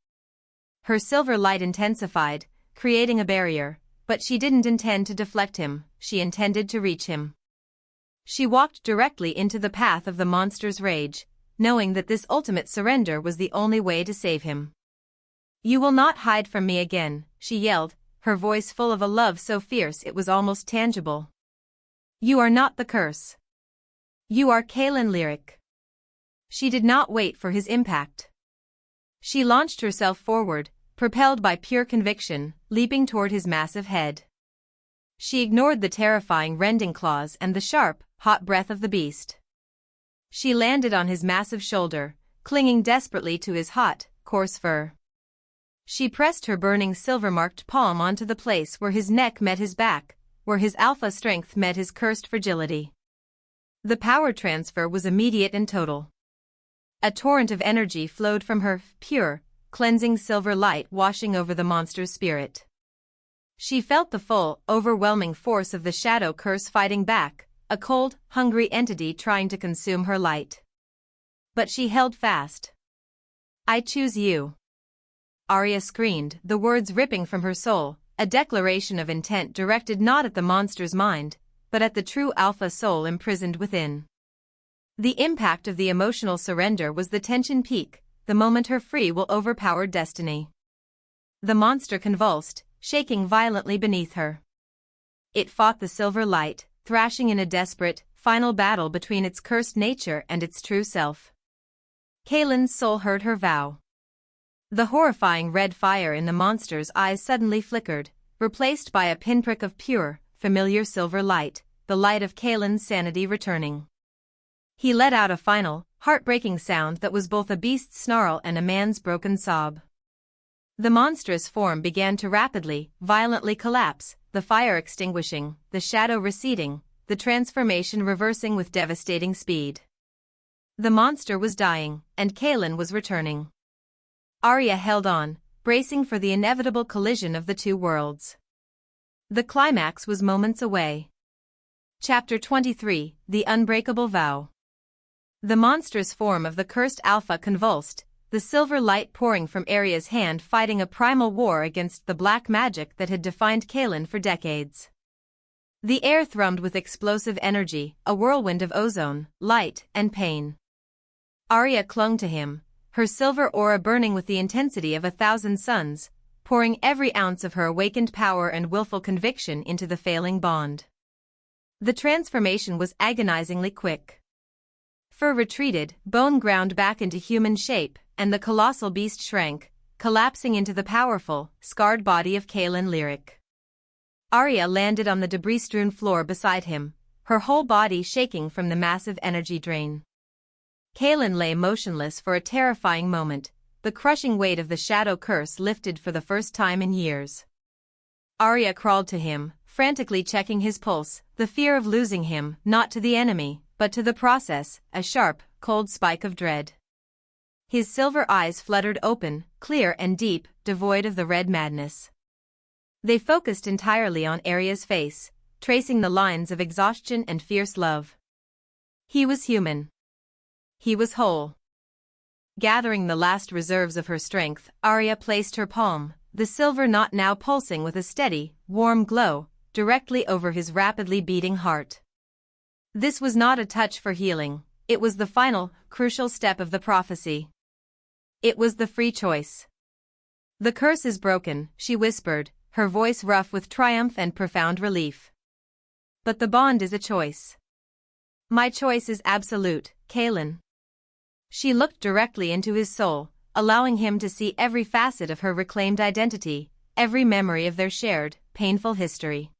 Her silver light intensified, creating a barrier, but she didn't intend to deflect him, she intended to reach him. She walked directly into the path of the monster's rage, knowing that this ultimate surrender was the only way to save him. "You will not hide from me again," she yelled, her voice full of a love so fierce it was almost tangible. "You are not the curse. You are Kaelen Lyric." She did not wait for his impact. She launched herself forward, propelled by pure conviction, leaping toward his massive head. She ignored the terrifying rending claws and the sharp, hot breath of the beast. She landed on his massive shoulder, clinging desperately to his hot, coarse fur. She pressed her burning silver-marked palm onto the place where his neck met his back, where his alpha strength met his cursed fragility. The power transfer was immediate and total. A torrent of energy flowed from her, pure, cleansing silver light washing over the monster's spirit. She felt the full, overwhelming force of the shadow curse fighting back, a cold, hungry entity trying to consume her light. But she held fast. "I choose you." Aria screamed, the words ripping from her soul, a declaration of intent directed not at the monster's mind, but at the true alpha soul imprisoned within. The impact of the emotional surrender was the tension peak, the moment her free will overpowered destiny. The monster convulsed, shaking violently beneath her. It fought the silver light, thrashing in a desperate, final battle between its cursed nature and its true self. Kaelen's soul heard her vow. The horrifying red fire in the monster's eyes suddenly flickered, replaced by a pinprick of pure, familiar silver light, the light of Kaelen's sanity returning. He let out a final, heartbreaking sound that was both a beast's snarl and a man's broken sob. The monstrous form began to rapidly, violently collapse, the fire extinguishing, the shadow receding, the transformation reversing with devastating speed. The monster was dying, and Kaelen was returning. Aria held on, bracing for the inevitable collision of the two worlds. The climax was moments away. Chapter 23, The Unbreakable Vow. The monstrous form of the cursed Alpha convulsed, the silver light pouring from Aria's hand fighting a primal war against the black magic that had defined Kaelen for decades. The air thrummed with explosive energy, a whirlwind of ozone, light, and pain. Aria clung to him, her silver aura burning with the intensity of 1,000 suns, pouring every ounce of her awakened power and willful conviction into the failing bond. The transformation was agonizingly quick. Fur retreated, bone ground back into human shape, and the colossal beast shrank, collapsing into the powerful, scarred body of Kaelen Lyric. Aria landed on the debris-strewn floor beside him, her whole body shaking from the massive energy drain. Kaelen lay motionless for a terrifying moment, the crushing weight of the shadow curse lifted for the first time in years. Aria crawled to him, frantically checking his pulse, the fear of losing him, not to the enemy, but to the process, a sharp, cold spike of dread. His silver eyes fluttered open, clear and deep, devoid of the red madness. They focused entirely on Aria's face, tracing the lines of exhaustion and fierce love. He was human. He was whole. Gathering the last reserves of her strength, Aria placed her palm, the silver knot now pulsing with a steady, warm glow, directly over his rapidly beating heart. This was not a touch for healing, it was the final, crucial step of the prophecy. It was the free choice. "The curse is broken," she whispered, her voice rough with triumph and profound relief. "But the bond is a choice. My choice is absolute, Kaelen." She looked directly into his soul, allowing him to see every facet of her reclaimed identity, every memory of their shared, painful history.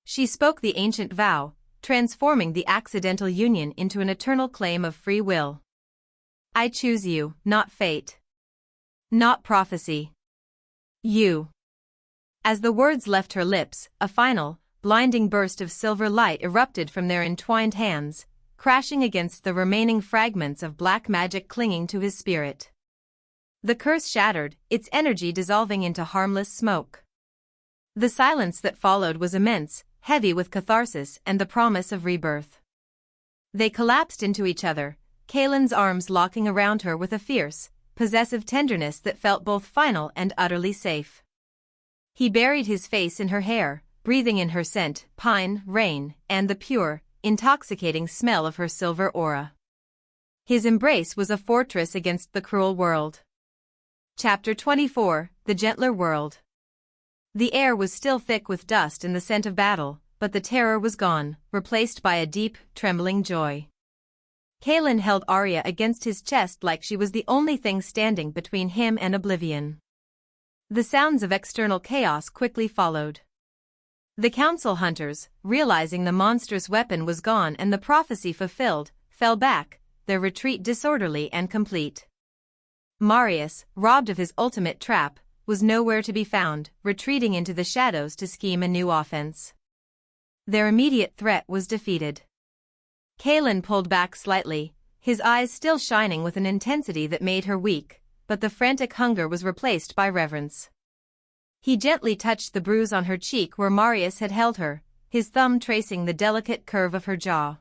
She spoke the ancient vow, transforming the accidental union into an eternal claim of free will. "I choose you, not fate. Not prophecy. You." As the words left her lips, a final, blinding burst of silver light erupted from their entwined hands, crashing against the remaining fragments of black magic clinging to his spirit. The curse shattered, its energy dissolving into harmless smoke. The silence that followed was immense, heavy with catharsis and the promise of rebirth. They collapsed into each other, Kaelen's arms locking around her with a fierce, possessive tenderness that felt both final and utterly safe. He buried his face in her hair, breathing in her scent, pine, rain, and the pure, intoxicating smell of her silver aura. His embrace was a fortress against the cruel world. Chapter 24, The Gentler World. The air was still thick with dust and the scent of battle, but the terror was gone, replaced by a deep, trembling joy. Kaelen held Aria against his chest like she was the only thing standing between him and oblivion. The sounds of external chaos quickly followed. The council hunters, realizing the monstrous weapon was gone and the prophecy fulfilled, fell back, their retreat disorderly and complete. Marius, robbed of his ultimate trap, was nowhere to be found, retreating into the shadows to scheme a new offense. Their immediate threat was defeated. Kaelen pulled back slightly, his eyes still shining with an intensity that made her weak, but the frantic hunger was replaced by reverence. He gently touched the bruise on her cheek where Marius had held her, his thumb tracing the delicate curve of her jaw.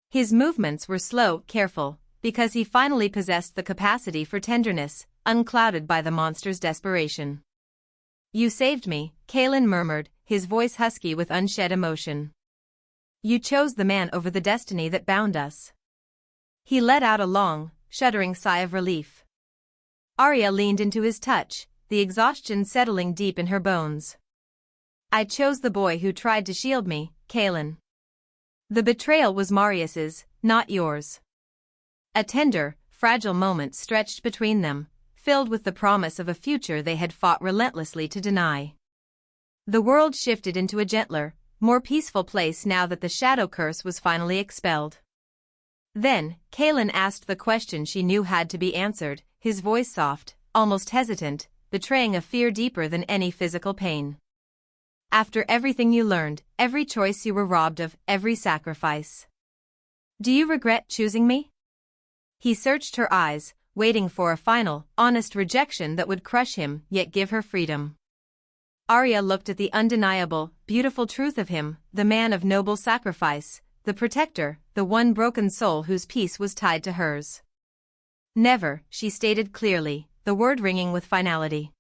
His movements were slow, careful, because he finally possessed the capacity for tenderness, unclouded by the monster's desperation. "You saved me," Kaelen murmured, his voice husky with unshed emotion. "You chose the man over the destiny that bound us." He let out a long, shuddering sigh of relief. Aria leaned into his touch, the exhaustion settling deep in her bones. "I chose the boy who tried to shield me, Kaelen. The betrayal was Marius's, not yours." A tender, fragile moment stretched between them, filled with the promise of a future they had fought relentlessly to deny. The world shifted into a gentler, more peaceful place now that the shadow curse was finally expelled. Then, Kaelen asked the question she knew had to be answered, his voice soft, almost hesitant, betraying a fear deeper than any physical pain. "After everything you learned, every choice you were robbed of, every sacrifice, do you regret choosing me?" He searched her eyes, waiting for a final, honest rejection that would crush him, yet give her freedom. Aria looked at the undeniable, beautiful truth of him, the man of noble sacrifice, the protector, the one broken soul whose peace was tied to hers. "Never," she stated clearly, the word ringing with finality.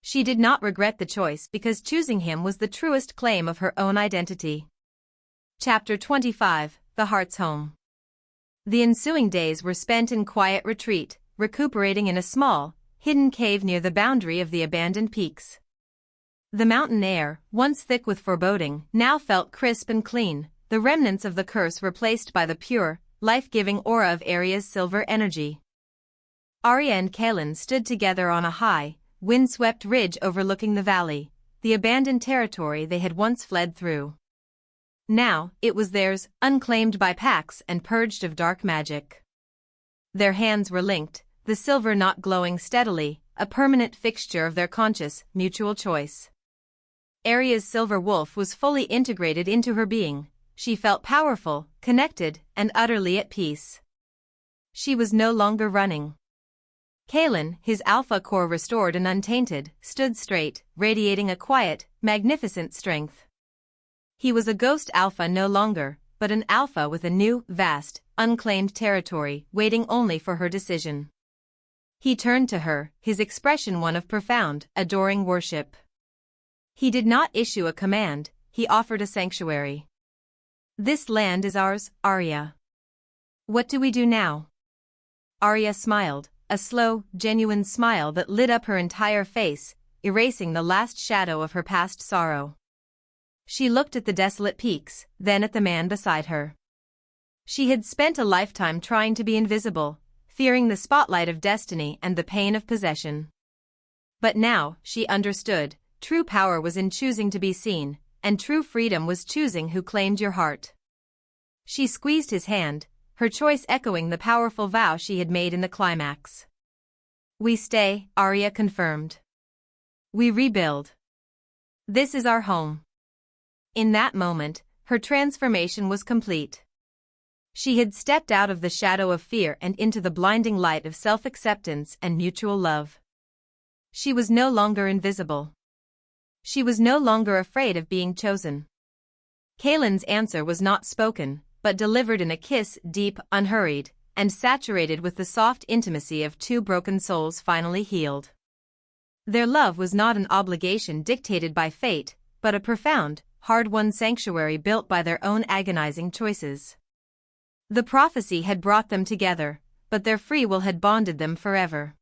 She did not regret the choice because choosing him was the truest claim of her own identity. Chapter 25, The Heart's Home. The ensuing days were spent in quiet retreat, recuperating in a small, hidden cave near the boundary of the abandoned peaks. The mountain air, once thick with foreboding, now felt crisp and clean, the remnants of the curse replaced by the pure, life-giving aura of Aria's silver energy. Aria and Kaelen stood together on a high, wind-swept ridge overlooking the valley, the abandoned territory they had once fled through. Now, it was theirs, unclaimed by pacts and purged of dark magic. Their hands were linked, the silver knot glowing steadily, a permanent fixture of their conscious, mutual choice. Aria's silver wolf was fully integrated into her being. She felt powerful, connected, and utterly at peace. She was no longer running. Kaelen, his alpha core restored and untainted, stood straight, radiating a quiet, magnificent strength. He was a ghost alpha no longer, but an alpha with a new, vast, unclaimed territory, waiting only for her decision. He turned to her, his expression one of profound, adoring worship. He did not issue a command, he offered a sanctuary. "This land is ours, Aria. What do we do now?" Aria smiled, a slow, genuine smile that lit up her entire face, erasing the last shadow of her past sorrow. She looked at the desolate peaks, then at the man beside her. She had spent a lifetime trying to be invisible, fearing the spotlight of destiny and the pain of possession. But now, she understood, true power was in choosing to be seen, and true freedom was choosing who claimed your heart. She squeezed his hand, her choice echoing the powerful vow she had made in the climax. "We stay," Aria confirmed. "We rebuild. This is our home." In that moment, her transformation was complete. She had stepped out of the shadow of fear and into the blinding light of self-acceptance and mutual love. She was no longer invisible. She was no longer afraid of being chosen. Kaelen's answer was not spoken, but delivered in a kiss, deep, unhurried, and saturated with the soft intimacy of two broken souls finally healed. Their love was not an obligation dictated by fate, but a profound, hard-won sanctuary built by their own agonizing choices. The prophecy had brought them together, but their free will had bonded them forever.